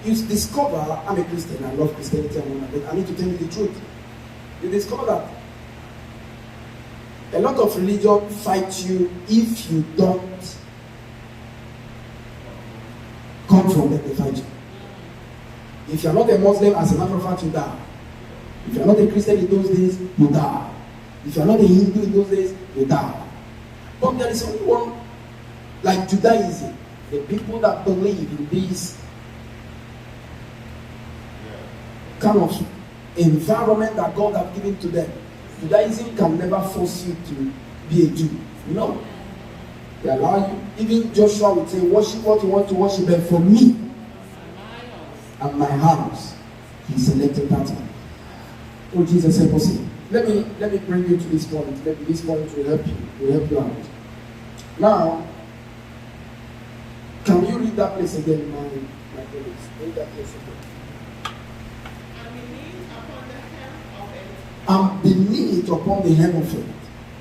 you discover, I'm a Christian, I love Christianity, but I need to tell you the truth. You discover that a lot of religion fight you if you don't come from them, they fight you. If you're not a Muslim, as a matter of fact, you die. If you're not a Christian in those days, you die. If you're not a Hindu in those days, you die. But there is only one, like Judaism, the people that believe in this kind of environment that God has given to them. Judaism can never force you to be a Jew. You know? They allow you. Even Joshua would say, worship what you want to worship, but for me and my house, he selected that one. Oh, Jesus, help us. Let me bring you to this point. Maybe this point will help you out. Now, can you read that place again, my colleagues? Read that place again. And beneath upon the hem of it.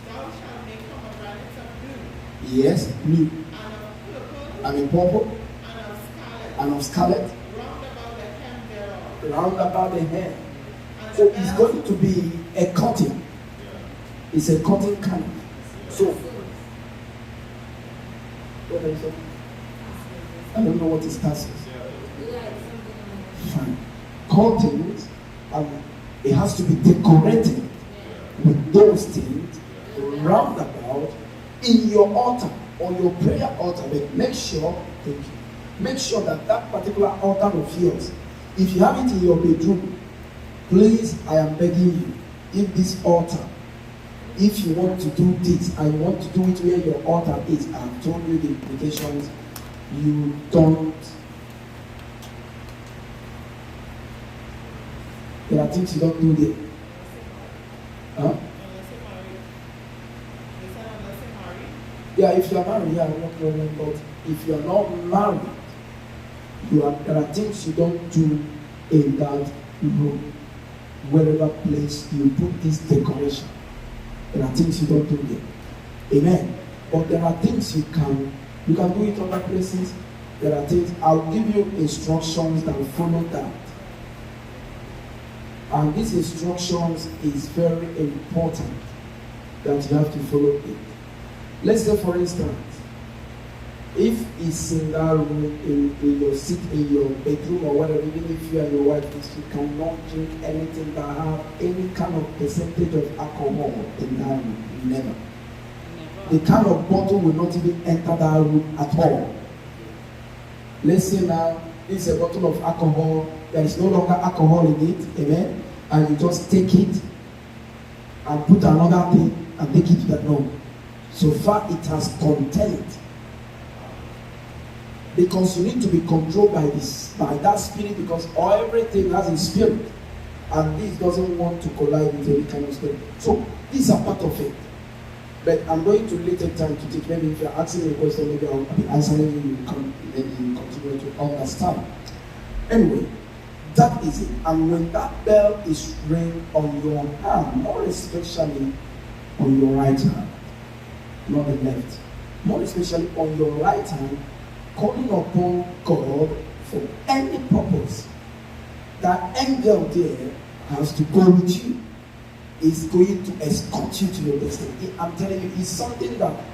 Thou shalt make pomegranates of blue, Yes, blue. and And of purple, in purple. and of scarlet, And of scarlet. round about the hem thereof. Round about the hem. And So the it's bells going to be a cutting. It's a cutting kind. So, what is it? I don't know what is tassels. Fine. Curtains, it has to be decorated with those things round about in your altar or your prayer altar. But make sure, thank you. Make sure that that particular altar of yours, if you have it in your bedroom, please, I am begging you, if this altar, if you want to do this and you want to do it where your altar is, I've told you the implications, you don't. There are things you don't do there. Huh? Yeah, if you are married, yeah, no problem. But if you are not married, there are things you don't do in that room. Wherever place you put this decoration, there are things you don't do there. Amen. But there are things you can do it other places. There are things, I'll give you instructions that will follow that. And these instructions is very important that you have to follow it. Let's say, for instance, if it's in that room, in your seat, in your bedroom or whatever, even if you and your wife, you cannot drink anything that have any kind of percentage of alcohol in that room. Never. The kind of bottle will not even enter that room at all. Let's say now, it's a bottle of alcohol, there is no longer alcohol in it, amen? And you just take it and put another thing and take it to that room. So far it has contained. Because you need to be controlled by that spirit, because everything has a spirit. And this doesn't want to collide with any kind of spirit. So these are part of it. But I'm going to later time to take, maybe if you're asking me a question, maybe I'll be answering you, then you continue to understand. Anyway, that is it. And when that bell is ringing on your hand, more especially on your right hand, not the left, more especially on your right hand, calling upon God for any purpose, that angel there has to go with you. Is going to escort you to your destiny. I'm telling you, it's something that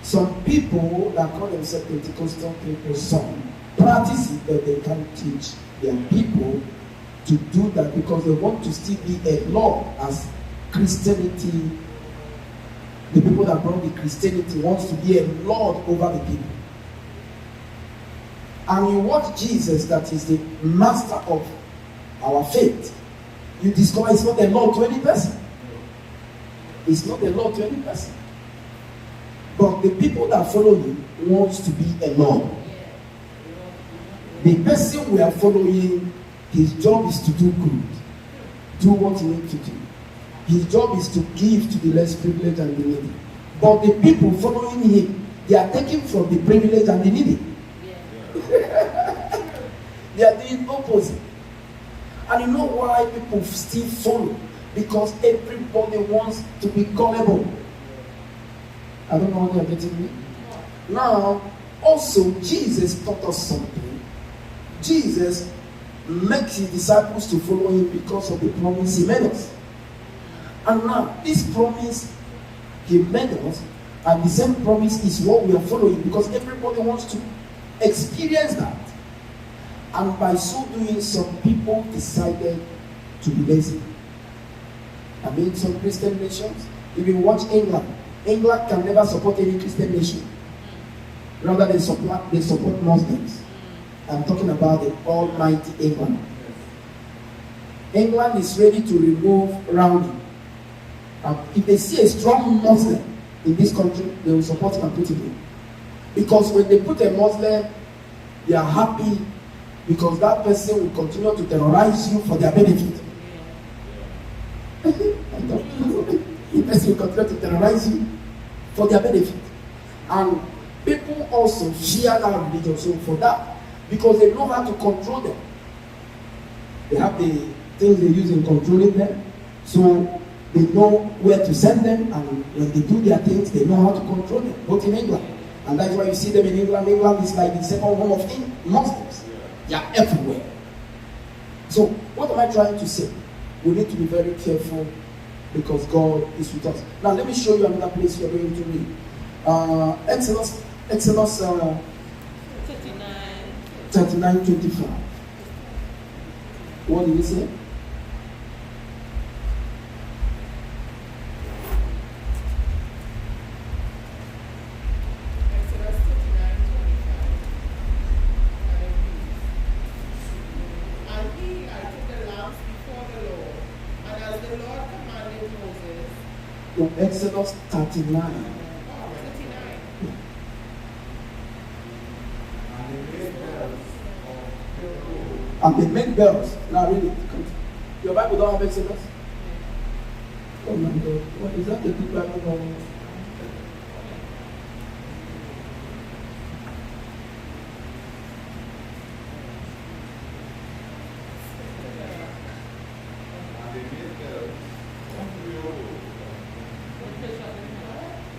some people that call themselves Pentecostal people, some practice it, but they can't teach their people to do that because they want to still be a law as Christianity. The people that brought the Christianity wants to be a lord over the people. And you watch Jesus, that is the master of our faith. You discover it's not a law to any person. It's not a law to any person. But the people that follow him wants to be a law. The person we are following, his job is to do good. Do what he needs to do. His job is to give to the less privileged and the needy. But the people following him, they are taking from the privileged and the needy. They are doing opposite. And you know why people still follow? Because everybody wants to be gullible. I don't know what you're getting me. Now, also, Jesus taught us something. Jesus makes his disciples to follow him because of the promise he made us. And now, this promise he made us, and the same promise is what we are following, because everybody wants to experience that. And by so doing, some people decided to be lazy. I mean, some Christian nations, if you watch England, England can never support any Christian nation. Rather, they support Muslims. I'm talking about the almighty England. England is ready to remove Rowdy. If they see a strong Muslim in this country, they will support him and put him in. Because when they put a Muslim, they are happy because that person will continue to terrorize you for their benefit. The person will continue to terrorize you for their benefit. And people also fear that religion, so for that, because they know how to control them. They have the things they use in controlling them, so they know where to send them, and when they do their things, they know how to control them, both in England. And that's why you see them in England. England is like the second home of Muslims. They are everywhere. So, what am I trying to say? We need to be very careful because God is with us. Now, let me show you another place you're going to read. Exodus 39:25. What did he say? Exodus 39:25. And he lighted the lamps before the Lord, and as the Lord commanded Moses. No, Exodus 39. Oh, 39. And they make bells. Now read it. Your Bible don't have Exodus? Oh my God. What is that? The good Bible?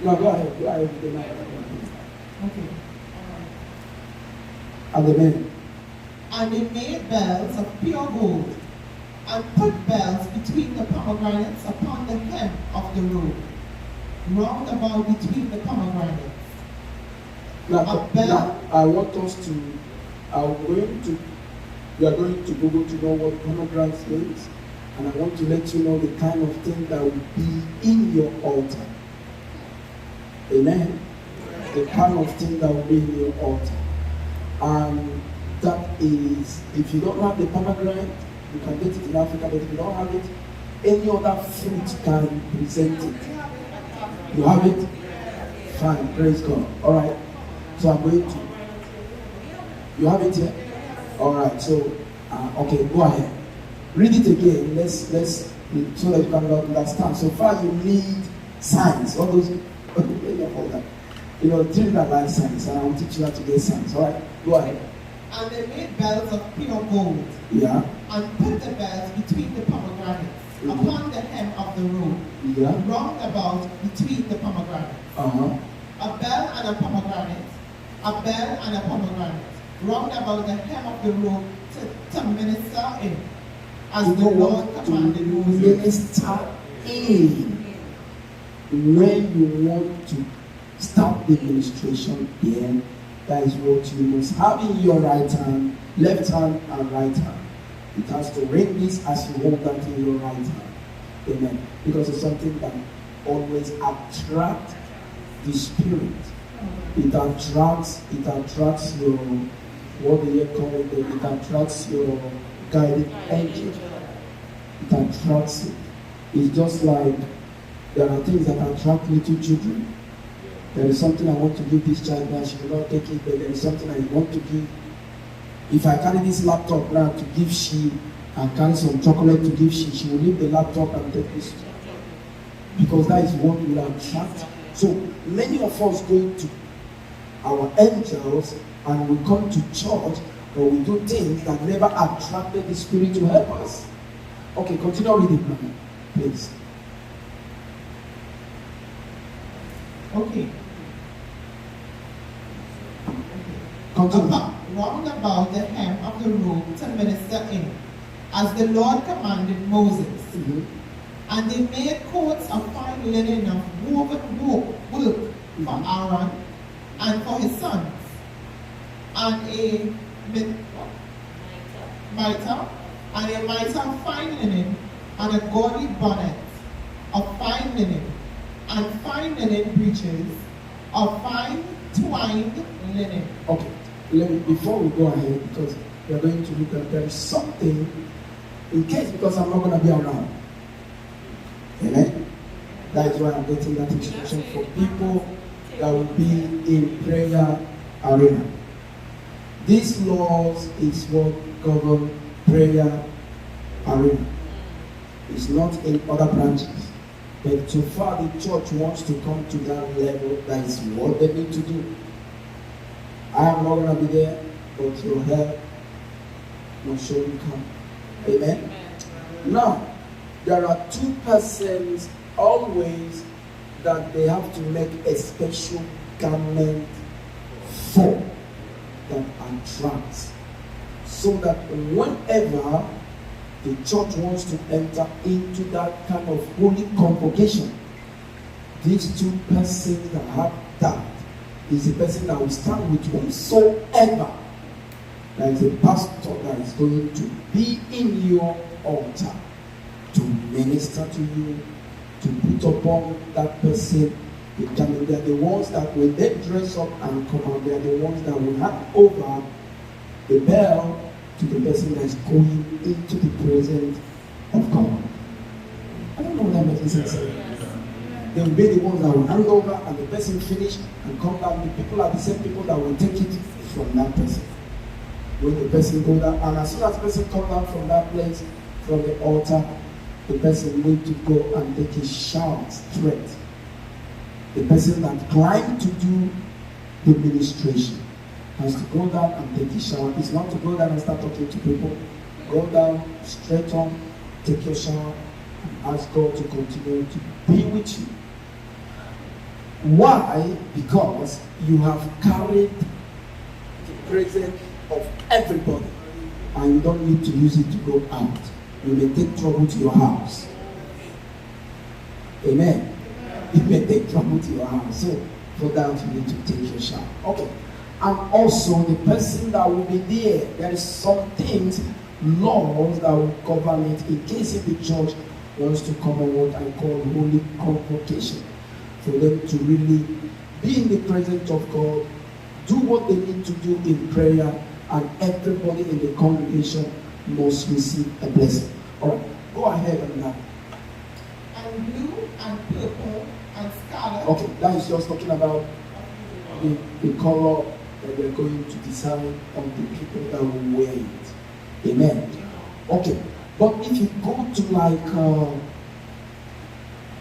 No, go ahead. Go ahead. Okay. And the men. And they made bells of pure gold, and put bells between the pomegranates upon the hem of the robe, round about between the pomegranates. Now, I want us to, we are going to Google to know what pomegranate means, and I want to let you know the kind of thing that will be in your altar. Amen. The kind of thing that will be in your altar. And that is, if you don't have the pomegranate, you can get it in Africa, but if you don't have it, any other fruit can present it. You have it? Fine, praise God. Alright. So I'm going to. You have it here? Alright, so okay, go ahead. Read it again. Let's so that you can understand. So far you need signs. All those you know, things that like signs, and I will teach you how to get signs. Alright, go ahead. And they made bells of pure gold, Yeah. and put the bells between the pomegranates, upon the hem of the robe, Yeah. round about between the pomegranates. Uh-huh. A bell and a pomegranate, a bell and a pomegranate, round about the hem of the robe to minister in, as You the know Lord what? commanded To Moses. minister in. When you want to start the administration here, that is what you must have in your right hand, left hand, and right hand. It has to ring this as you hold that in your right hand. Amen. Because it's something that always attracts the spirit. It attracts your, what do you call it? It attracts your guiding angel. It attracts it. It's just like there are things that attract little children. There is something I want to give this child now, she will not take it, but there is something I want to give. If I carry this laptop now to give she, and carry some chocolate to give she will leave the laptop and take this. Because that is what will attract. So many of us go to our angels and we come to church, but we do things that never attracted the spirit to help us. Okay, continue reading now, please. Okay. Continue. Round about the hem of the robe to minister in, as the Lord commanded Moses. Mm-hmm. And they made coats of fine linen of woven work for Aaron and for his sons, and a mitre, of fine linen, and a gaudy bonnet of fine linen, and fine linen breeches of fine twined linen. Okay, before we go ahead, because we are going to look at there is something, in case because I'm not going to be around. Amen? That is why I'm getting that instruction for people that will be in prayer arena. These laws is what govern prayer arena. It's not in other branches. But so far the church wants to come to that level, that is what they need to do. I am not going to be there, but your help will surely come. Amen? Now, there are two persons always that they have to make a special garment for that attracts. So that whenever the church wants to enter into that kind of holy convocation, these two persons that have that is the person that will stand with whomsoever there is a pastor that is going to be in your altar to minister to you, to put upon that person. They are the ones that when they dress up and come out, they are the ones that will hand over the bell to the person that is going into the presence of God. I don't know what that makes sense. They will be the ones that will hand over and the person finish and come down. The people are the same people that will take it from that person. When the person goes down, and as soon as the person comes down from that place, from the altar, the person needs to go and take his shower straight. The person that climbed to do the ministration has to go down and take his shower. It's not to go down and start talking to people. Go down, straight on, take your shower, and ask God to continue to be with you. Why? Because you have carried the presence of everybody, and you don't need to use it to go out. You may take trouble to your house. Amen. You may take trouble to your house. So for that you need to take your shower. Okay. And also the person that will be there is some things, laws that will govern it in case if the church wants to come on what I call holy convocation. For them to really be in the presence of God, do what they need to do in prayer, and everybody in the congregation must receive a blessing. All right, go ahead on that. And blue and purple and scarlet. Okay, that is just talking about the color that we're going to decide on the people that will wear it. Amen. Okay, but if you go to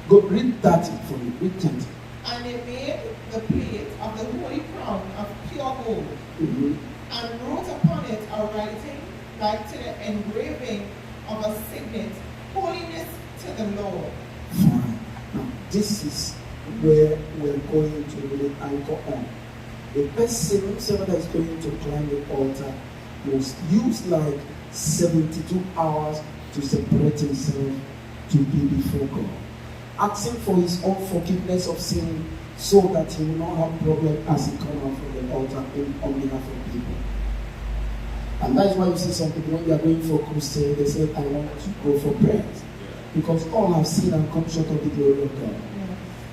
go read that for me. Read that. And they made the plate of the holy crown of pure gold, and wrote upon it a writing like to the engraving of a signet, holiness to the Lord. Fine. Now, this is where we're going to really anchor on. The person, someone that's going to climb the altar, must use like 72 hours to separate himself to be before God. Asking for his own forgiveness of sin so that he will not have problem as he comes out from the altar on behalf of people. And that is why you see some people when they are going for crusade, they say, I want to go for prayers. Because all have seen and come short of the glory of God.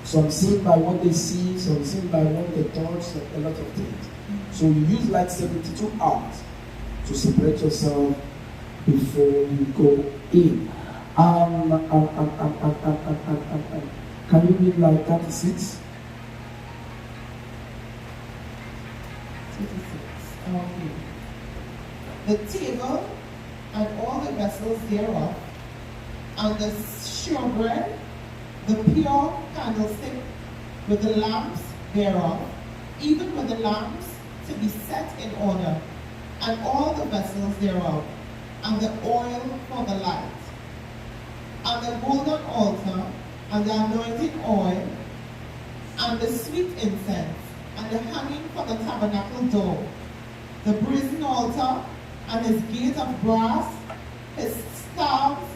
Some seen by what they see, some seen by what they touch, a lot of things. So you use like 72 hours to separate yourself before you go in. Can you read like 36? 36. Okay. The table and all the vessels thereof, and the showbread, the pure candlestick with the lamps thereof, even with the lamps to be set in order, and all the vessels thereof, and the oil for the light, and the golden altar, and the anointing oil, and the sweet incense, and the hanging for the tabernacle door, the brazen altar, and his gate of brass, his staves,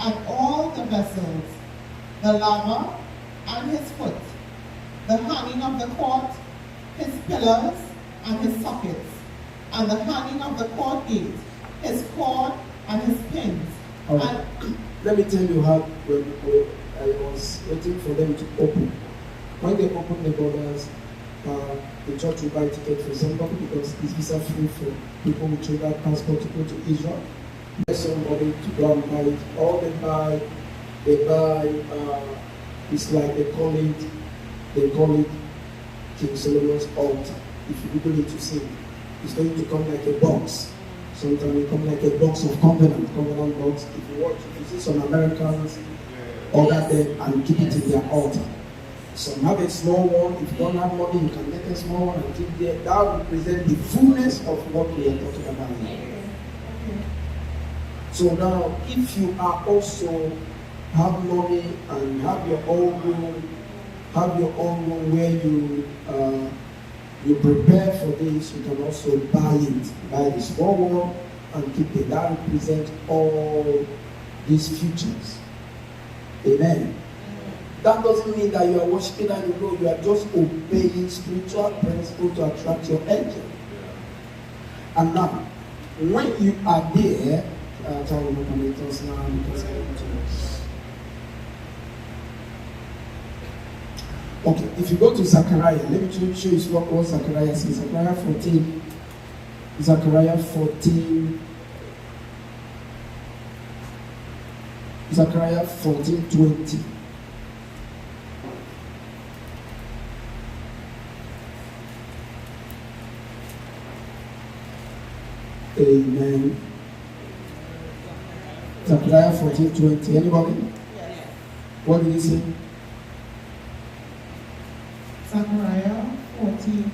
and all the vessels, the laver, and his foot, the hanging of the court, his pillars, and his sockets, and the hanging of the court gate, his cord, and his pins. Right. Let me tell you how when I was waiting for them to open. When they opened the borders, the church will buy ticket for somebody because it's visa free for people with trade passport to go to Israel. Get somebody to go and buy it. All they buy, it's like they call it King Solomon's altar. If you Google it, you see it's going to come like a box. Sometimes it comes like a box of covenant box. If you see some Americans order them and keep it in their altar. Some have a small one. If you don't have money, you can get a small one and keep there. That will represent the fullness of what we are talking about here. So now, if you are also have money and have your own room where you prepare for this, you can also buy the small one and keep it. That represents all these futures. Amen. That doesn't mean that you are worshiping and you are just obeying spiritual principle to attract your angel. And now, when you are there, okay, if you go to Zechariah, let me show you what Zechariah says. Zechariah 14:20. Amen. Zechariah 14:20. Anybody? Yes. What did he say? Zechariah 14:20.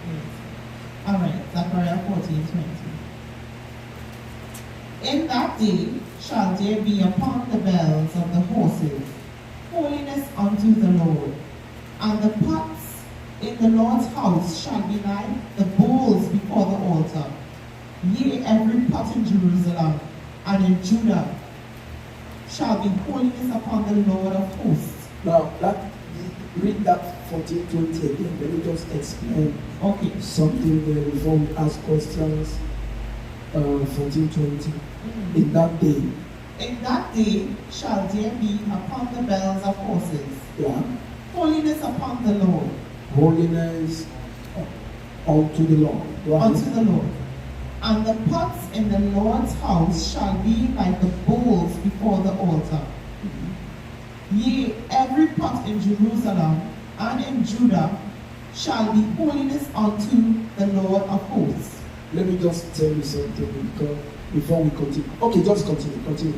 Yes. All right, Zechariah 14:20. In that day shall there be upon the bells of the horses holiness unto the Lord, and the pots in the Lord's house shall be like the bowls before the altar. Yea, every pot in Jerusalem and in Judah shall be holiness upon the Lord of hosts. Now, read that 14:20 again. Let me just explain something there before we ask questions. 14:20. In that day. In that day shall there be upon the bells of horses. Yeah. Holiness upon the Lord. Holiness unto the Lord. Unto the Lord. And the pots in the Lord's house shall be like the bowls before the altar. Yea, every pot in Jerusalem and in Judah shall be holiness unto the Lord of hosts. Let me just tell you something before we continue. Okay, just continue.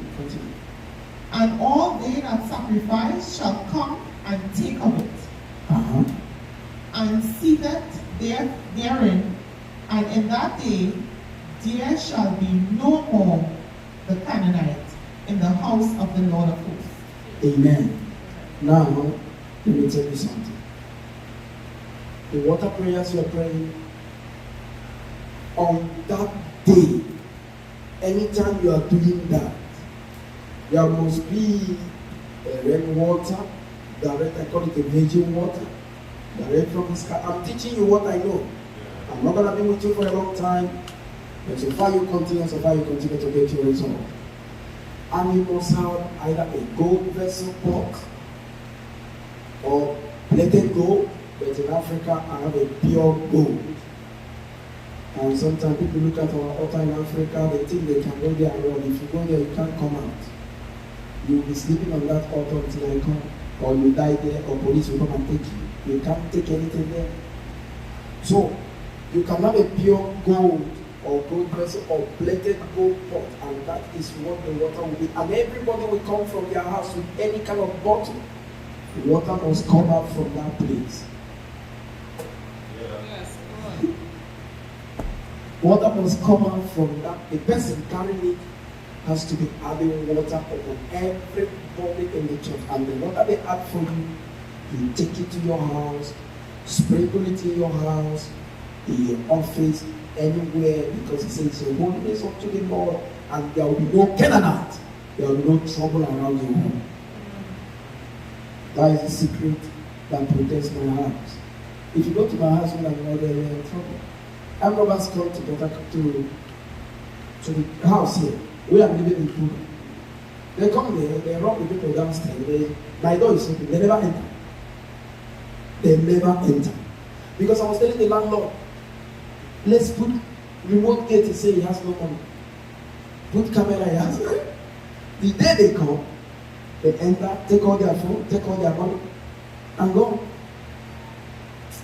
And all they that sacrifice shall come and take of it, and seethe therein, and in that day there shall be no more the Canaanite in the house of the Lord of hosts. Amen. Now, let me tell you something. The water prayers you are praying, on that day, anytime you are doing that, there must be rainwater, I call it a virgin water, Direct from the sky. I'm teaching you what I know. I'm not going to be with you for a long time. But so far you continue to get your result. And you must have either a gold vessel pot or plated gold. But in Africa, I have a pure gold. And sometimes people look at our altar in Africa, they think they can go there and run. If you go there, you can't come out. You will be sleeping on that altar until I come. Or you die there, or police will come and take you. You can't take anything there. So, you can have a pure gold or gold vessel or plated gold pot, and that is what the water will be. And everybody will come from their house with any kind of bottle. The water must come out from that place. Yes, Water must come out from that. The person carrying it has to be adding water upon everybody in the church. And the water they add for you, you take it to your house, sprinkle it in your house, in your office, anywhere, because it says your holiness unto the Lord, and there will be no Canaanite, there will be no trouble around your home. That is the secret that protects my house. If you go to my house when I'm not there, you're in trouble. I'm robbers come to the house here. We are living in Cuba. They come there, they rob the people downstairs. My door is open. They never enter. They never enter. Because I was telling the landlord, let's put remote gate. He said he has no money. Put camera, he has. The day they come, they enter, take all their phone, take all their money, and go.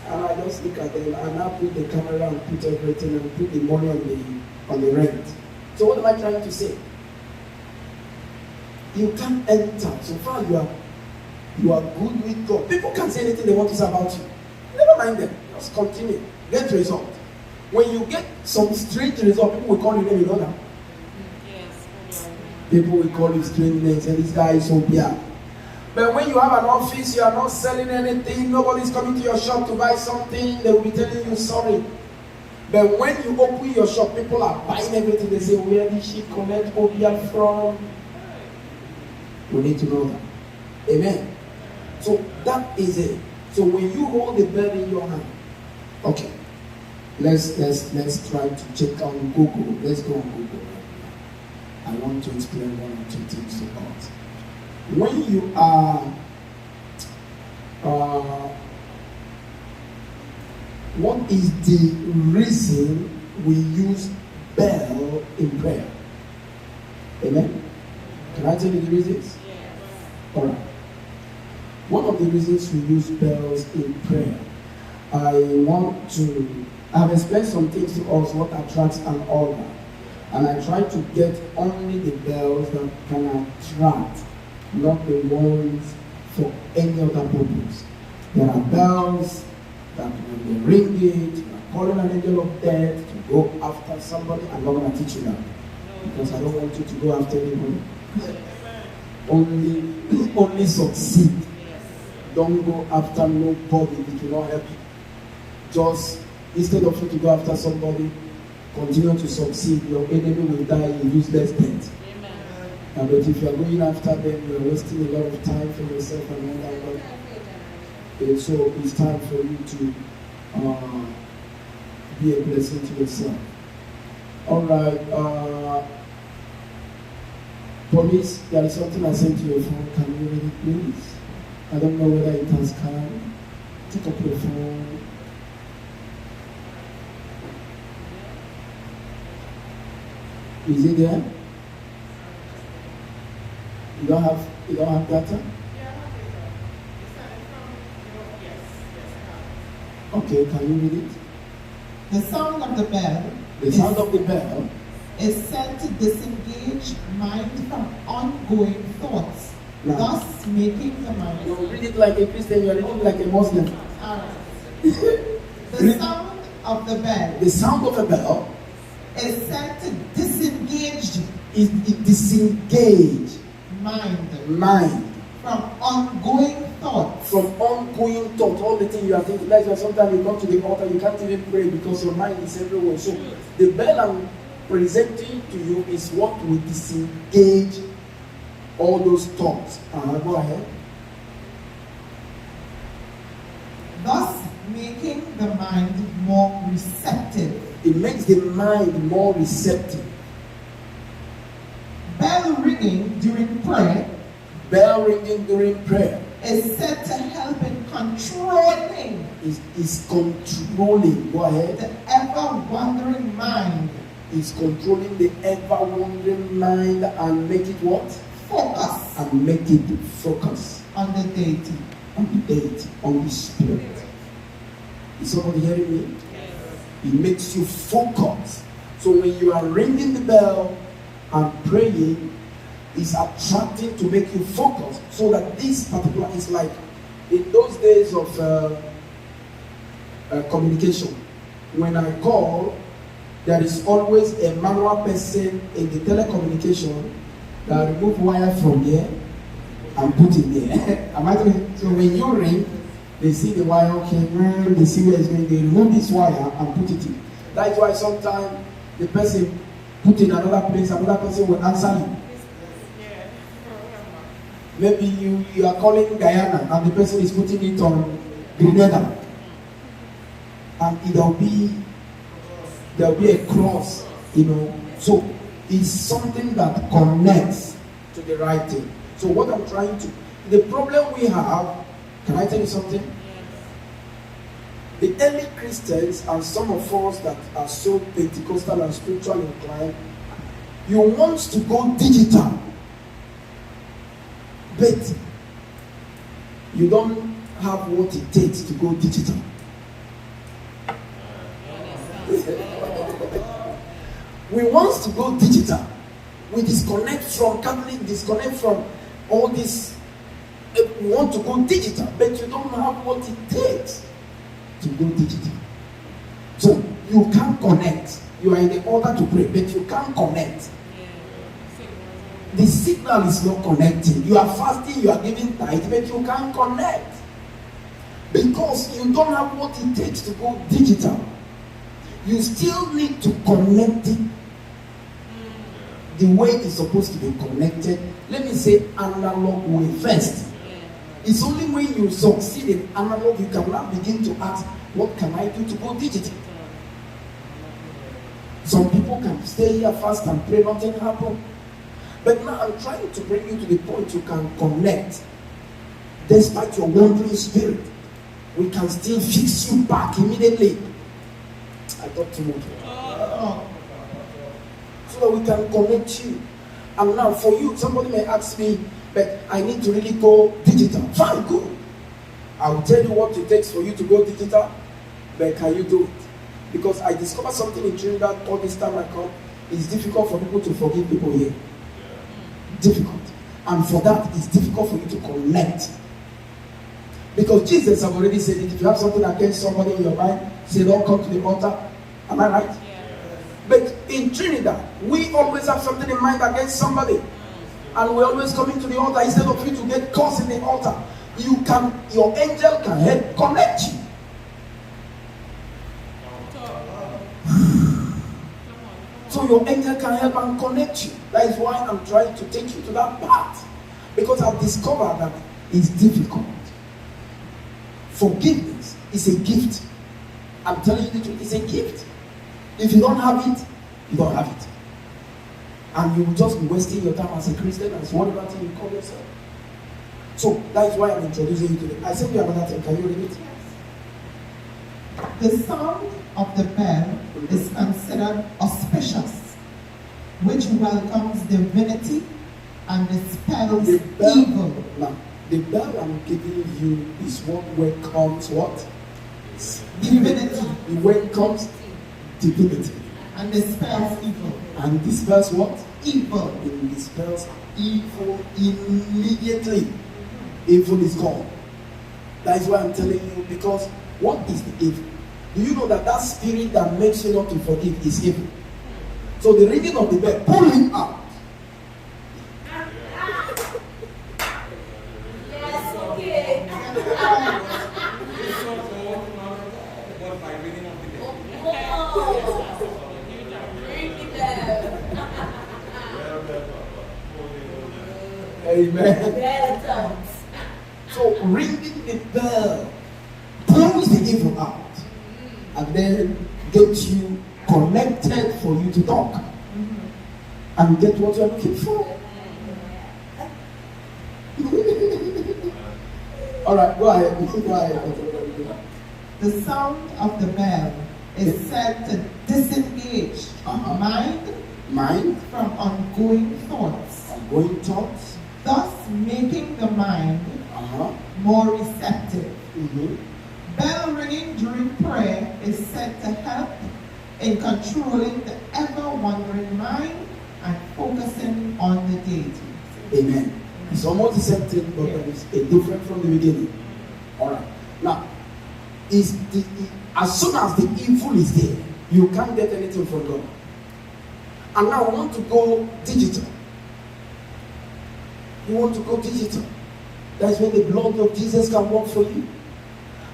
And I just look at them, and I put the camera and put everything and put the money on the rent. So what am I trying to say? You can't enter. So far you are good with God. People can say anything they want to say about you. Never mind them. Just continue. Get result. When you get some strange result, people will call you name, you know that? yes. People will call you strange names, and this guy is so bad. But when you have an office, you are not selling anything, nobody's coming to your shop to buy something, they will be telling you sorry. But when you open your shop, people are buying everything. They say, where did she collect Obia from? We need to know that. Amen. So that is it. So when you hold the bell in your hand, okay, let's try to check on Google. Let's go on Google. I want to explain one or two things about. When you are what is the reason we use bell in prayer? Amen? Can I tell you the reasons? Yes. Alright. One of the reasons we use bells in prayer, I've explained some things to us, what attracts an altar. And I try to get only the bells that can attract, not the ones for any other purpose. There are bells that when they ring it, you are calling an angel of death to go after somebody. I'm not going to teach you that, because I don't want you to go after anybody. Only succeed. Don't go after nobody. It will not help you. Just instead of you to go after somebody, continue to succeed. Your enemy will die in useless death. But if you are going after them, you are wasting a lot of time for yourself and all that. And so it's time for you to be a blessing to yourself. Alright, police, there is something I sent to your phone. Can you read it, please? I don't know whether it has come. Take up your phone. Is it there? You don't have data? Yeah, I have data. Is that from your, yes, I have. Okay, can you read it? The sound of the bell The sound of the bell is said to disengage mind from ongoing thoughts, Right. thus making the mind. You read it like a Christian, you are reading like a Muslim. Alright. The sound of the bell The sound of a bell is said to disengage is it disengage mind from ongoing thoughts. from ongoing thought, all the things you are thinking. That's why sometimes you come to the altar, you can't even pray because your mind is everywhere. So the bell I'm presenting to you is what will disengage all those thoughts. Go ahead. Thus make the mind more receptive. It makes the mind more receptive. Bell ringing during prayer Bell ringing during prayer is said to help in controlling is controlling. Go ahead. the ever-wandering mind. Is controlling the ever-wandering mind and make it what? Focus And make it focus on the deity. on the deity, on the spirit. Is somebody hearing me? It makes you focus. So when you are ringing the bell and praying, it's attracting to make you focus. So that this particular is like in those days of communication. When I call, there is always a manual person in the telecommunication that remove wire from here and put it there. Am I telling? So when you ring, they see the wire, okay, they see where it's going, they remove this wire and put it in. That's why sometimes the person put in another place, another person will answer you. Maybe you are calling Guyana and the person is putting it on Grenada. And there'll be a cross, So it's something that connects to the right thing. So what I'm trying to, the problem we have, can I tell you something? The early Christians and some of us that are so Pentecostal and spiritual inclined, you want to go digital, but you don't have what it takes to go digital. We want to go digital. We disconnect from Catholic, disconnect from all this. We want to go digital, but you don't have what it takes to go digital. So you can't connect. You are in the order to pray, but you can't connect. The signal is not connecting. You are fasting, you are giving tithe, but you can't connect. Because you don't have what it takes to go digital. You still need to connect it the way it's supposed to be connected. Let me say analog way first. It's only when you succeed in analog you can now begin to ask, what can I do to go digital? Some people can stay here fast and pray, nothing happen. But now I'm trying to bring you to the point you can connect. Despite your wandering spirit, we can still fix you back immediately. I got too much. So that we can connect you. And now for you, somebody may ask me, but I need to really go digital. Fine, good. I will tell you what it takes for you to go digital, but can you do it? Because I discovered something in Trinidad all this time I come. It's difficult for people to forgive people here. Difficult. And for that, it's difficult for you to connect. Because Jesus have already said it. If you have something against somebody in your mind, say, don't come to the altar. Am I right? But in Trinidad, we always have something in mind against somebody. And we're always coming to the altar. Instead of you to get caught in the altar, your angel can help connect you. So your angel can help and connect you. That is why I'm trying to take you to that path. Because I've discovered that it's difficult. Forgiveness is a gift. I'm telling you the truth, it's a gift. If you don't have it, you don't have it. And you will just be wasting your time as a Christian, as whatever thing you call yourself. So that is why I'm introducing you today. I sent you another thing. Can you read it? The sound of the bell is considered auspicious, which welcomes divinity and dispels evil. Now, the bell I'm giving you is what welcomes what? Divinity. It welcomes divinity. And dispels evil. And dispels what? Evil. It dispels evil immediately. Evil is gone. That is why I'm telling you, because what is the evil? Do you know that spirit that makes you not to forgive is evil? So the ringing of the bell, pull him out. Yes, okay. Amen. So ringing the bell pulls the evil out. and then get you connected for you to talk and get what you're looking for. All right, go ahead. Go ahead. The sound of the bell is said to disengage mind from ongoing thoughts, thus making the mind more receptive. Bell ringing during prayer is said to help in controlling the ever-wandering mind and focusing on the deity. Amen. It's almost the same thing, but there is a different from the beginning. All right. Now, as soon as the evil is there, you can't get anything from God. And now we want to go digital. You want to go digital. That's when the blood of Jesus can work for you.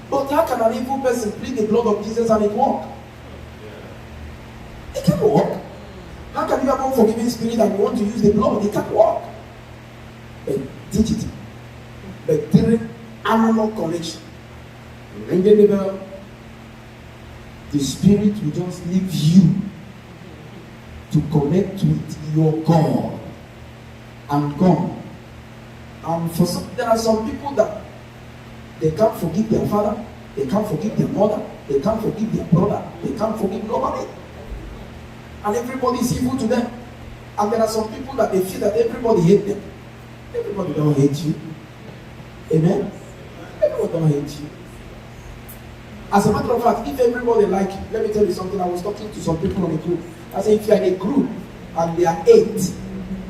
But how can an evil person plead the blood of Jesus and it work? It can't work. How can you have an unforgiving spirit and you want to use the blood? It can't work. But digital. But during animal connection, ringing the bell, the spirit will just leave you to connect with your God and God. And for some, there are some people that they can't forgive their father, they can't forgive their mother, they can't forgive their brother, they can't forgive nobody. And everybody is evil to them. And there are some people that they feel that everybody hates them. Everybody don't hate you. Amen? Everybody don't hate you. As a matter of fact, if everybody like you, let me tell you something. I was talking to some people on a group. I said, if you are in a group and there are eight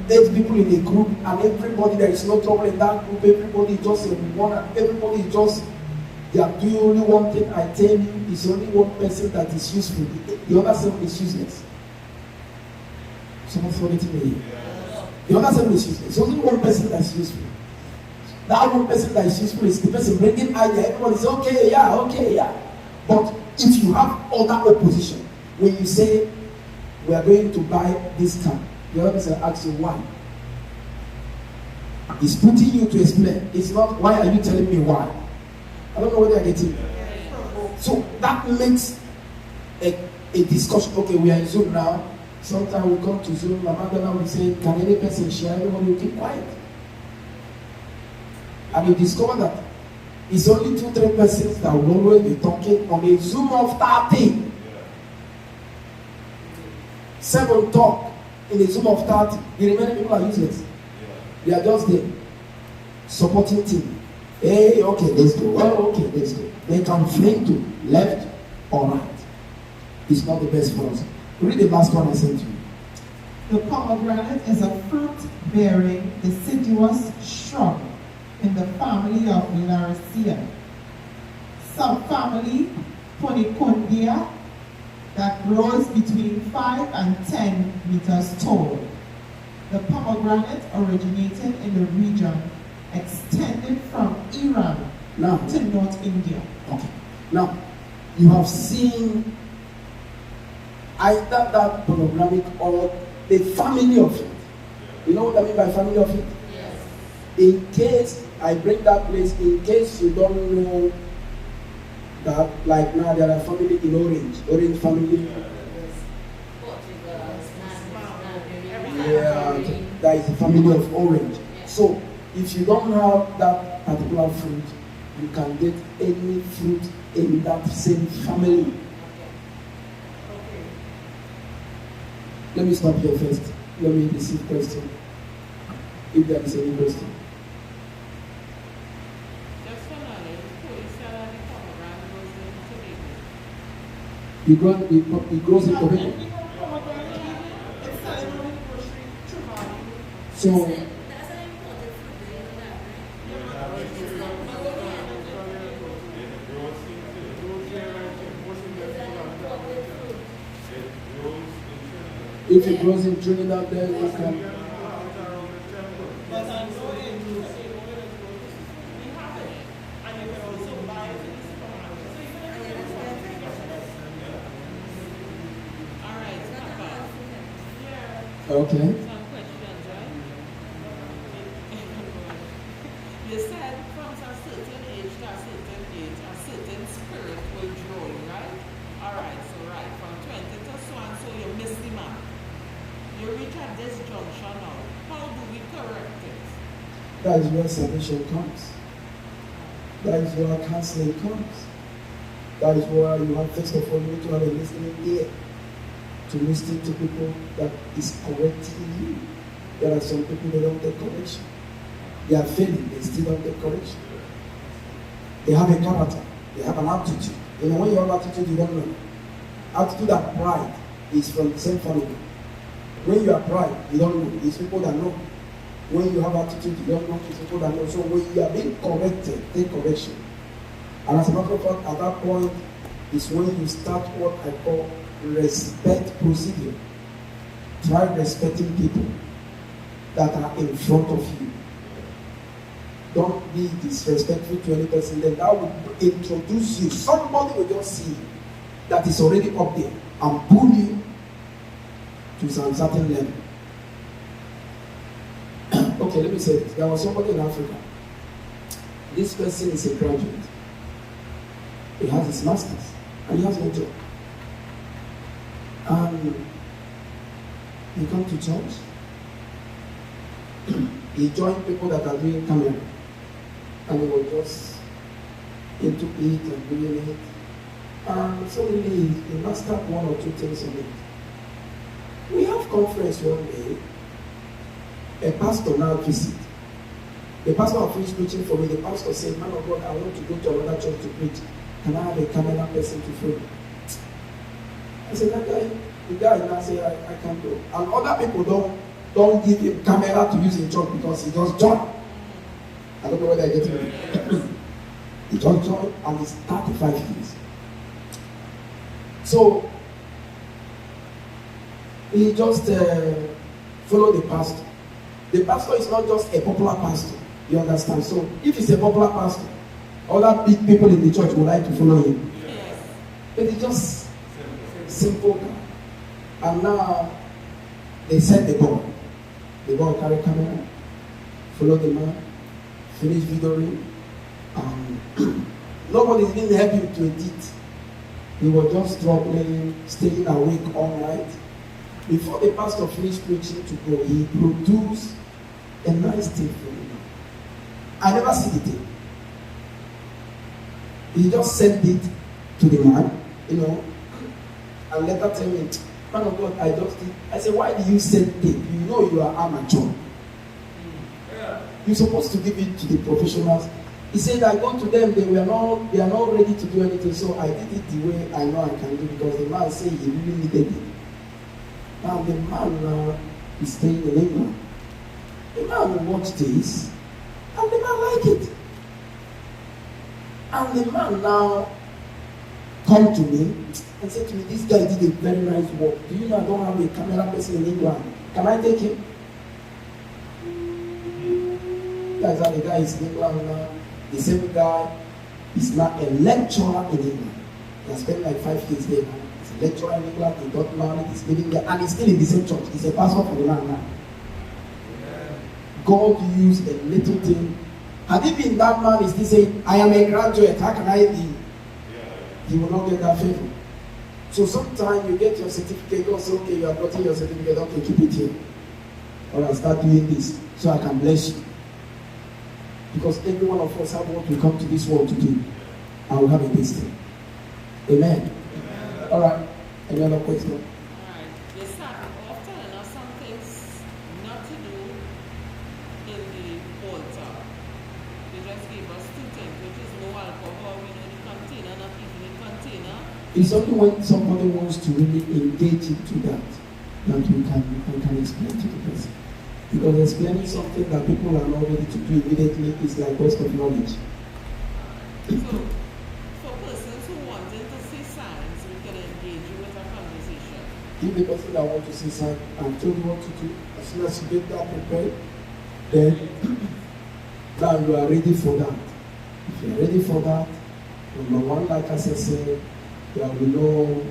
people in a group and everybody, there is no trouble in that group, everybody is just everybody is just, they are doing only one thing. I tell you, it's only one person that is useful. The other seven is useless. Someone's forgetting me here. The other seven is useless. It's only one person that is useful. That one person that is useful is the person bringing idea. Everybody is okay, yeah. But if you have other opposition, when you say, we are going to buy this car, the other person asks you why. He's putting you to explain. It's not, why are you telling me why? I don't know whether I get it. So that makes a discussion. Okay, we are in Zoom now. Sometimes we come to Zoom, Mama Donna will say, can any person share? Everybody will keep quiet. And you discover that it's only 2-3 persons that will always be talking on a Zoom of 30. 7 talk in a Zoom of 30. The remaining people are useless. They are just there, supporting team. Hey, okay, let's go. Oh, okay, let's go. They can flank to left or right. It's not the best for us. Read the last one I sent you. The pomegranate is a fruit-bearing, deciduous shrub in the family of Laricia, subfamily Ponicundia, that grows between 5 and 10 meters tall. The pomegranate originated in the region extended from Iran to North India. Okay. Now, you have seen either that pomegranate or the family of it. You know what I mean by family of it? Yes. In case I bring that place, in case you don't know that, like now there are family in Orange family. Yeah, there is a family of orange. So if you don't have that particular fruit, you can get any fruit in that same family. Let me stop here first. Let me receive question. If there is any question. It grows in Tobago. So if it grows in Trinidad, then you can. Okay. Some questions, right? You said from a certain age to a certain age, a certain spirit will draw you, right? Or this juncture now, how do we correct it? That is where salvation comes. That is where counseling comes. That is where you have, first of all, you need to have a listening ear to listen to people that is correcting you. There are some people that don't take correction. They are failing, they still don't take correction. They have a character, they have an attitude. You know, when you have attitude, you don't know. Attitude and pride is from the same family. When you are pride, you don't know. It's people that know. When you have attitude, you don't know. It's people that know. So when you are being corrected, take correction. And as a matter of fact, at that point is when you start what I call respect procedure. Try respecting people that are in front of you. Don't be disrespectful to any person. Then that will introduce you. Somebody will just see that is already up there and pull you to some certain level. Okay, let me say this. There was somebody in Africa. This person is a graduate. He has his master's and he has no job. And he comes to church. He joined people that are doing camera. And he was just into it and doing it. And suddenly he mastered one or two things on it. We have conference one day. A pastor now visit. The pastor had finished preaching for me. The pastor said, "Man of God, I want to go to another church to preach. Can I have a camera person to film?" I said, the guy now said, I can go. And other people don't give him camera to use in church because he just joined. I don't know whether I get it. He just joined and it's 35 years. So he just followed the pastor. The pastor is not just a popular pastor. You understand? So if he's a popular pastor, other big people in the church would like to follow him. Yes. But it's just simple guy. And now they send the boy. The boy carry camera, follow the man, finish videoing. Nobody didn't help him to edit. He was just struggling, staying awake all night. Before the pastor finished preaching to go, he produced a nice thing for him. I never see the thing. He just sent it to the man, and later tell me, "Man of God, I just did." I said, "Why do you send it? You know you are amateur. You're supposed to give it to the professionals." He said, "I go to them, they are not ready to do anything, so I did it the way I know I can do because the man said he really needed it." Now the man is staying in England. The man will watch this, and the man like it. And the man now come to me and said to me, "This guy did a very nice work. Do you know I don't have a camera person in England? Can I take him?" That's how the guy is in England now. The same guy is now a lecturer in England. He has spent like 5 years there now. He's a lecturer in England. He got married. He's living there, and he's still in the same church. He's a pastor for the land now. God used a little thing. Had it been that man is still saying, "I am a graduate, how can I be?" He will not get that favor. So sometimes you get your certificate, God say, "Okay, you have gotten your certificate, okay, keep it here. Or I start doing this so I can bless you." Because every one of us have what we come to this world to do. I will have a destiny. Amen. All right. Any other question? Alright. They start off telling us some things not to do in the altar. They just gave us 2 things, which is no alcohol, in the container, not even in container. It's only when somebody wants to really engage into that we can explain to the person. Because explaining something that people are not ready to do immediately is like waste of knowledge. So, for persons who wanted to see signs, we can engage you with a conversation. If the person that wants to see sign and told you what to do, as soon as you get that prepared, then now you are ready for that. If you are ready for that, number one, like I said, there will be no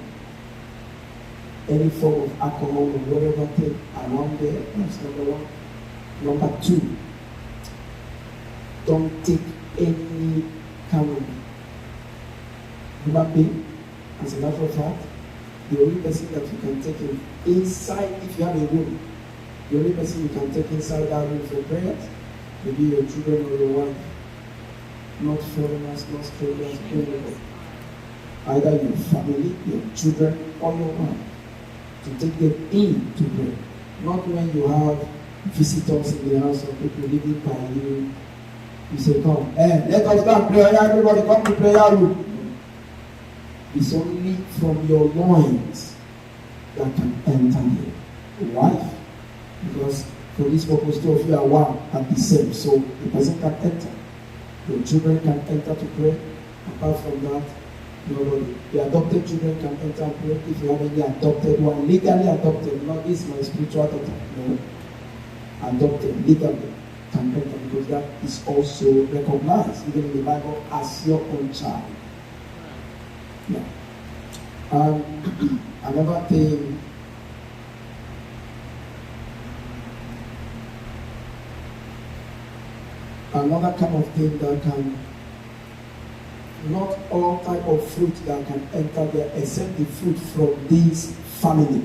any form of alcohol or whatever thing around there. That's number one. Number 2, don't take any kind of human being. As a matter of fact, the only person that you can take in inside, if you have a room, The only person you can take inside that room for prayers will be your children or your wife. Not foreigners, not strangers, anybody. Either your family, your children, or your wife. To take them in to pray. Not when you have visitors in the house or people living by you. You say, come, let us go and pray. Everybody come to prayer room. It's only from your loins that can enter here. Wife, because for this purpose, two of you are one and the same. So the person can enter. Your children can enter to pray. Apart from that, nobody. The adopted children can enter and pray. If you have any adopted one, legally adopted, not this my spiritual daughter. No. Adopted legally can enter because that is also recognized even in the Bible as your own child. Yeah. And another thing, another kind of thing that can, not all type of fruit that can enter there except the fruit from this family.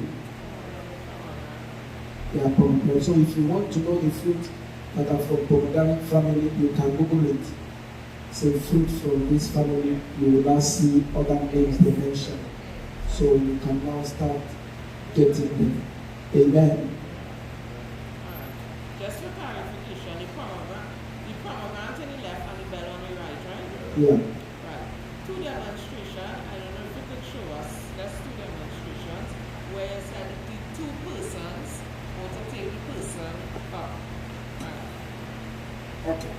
Yeah, so if you want to know the fruit that are from pomegranate family, you can Google it. Say fruit from this family, you will now see other names they mention. So you can now start getting them. Amen. Just for clarification, the pomegranate on the left and the bell on the right, right? Yeah. Right. Two demonstration, I don't know if you could show us, that's two demonstrations, where you said the two persons want to take the person up. Right. Okay.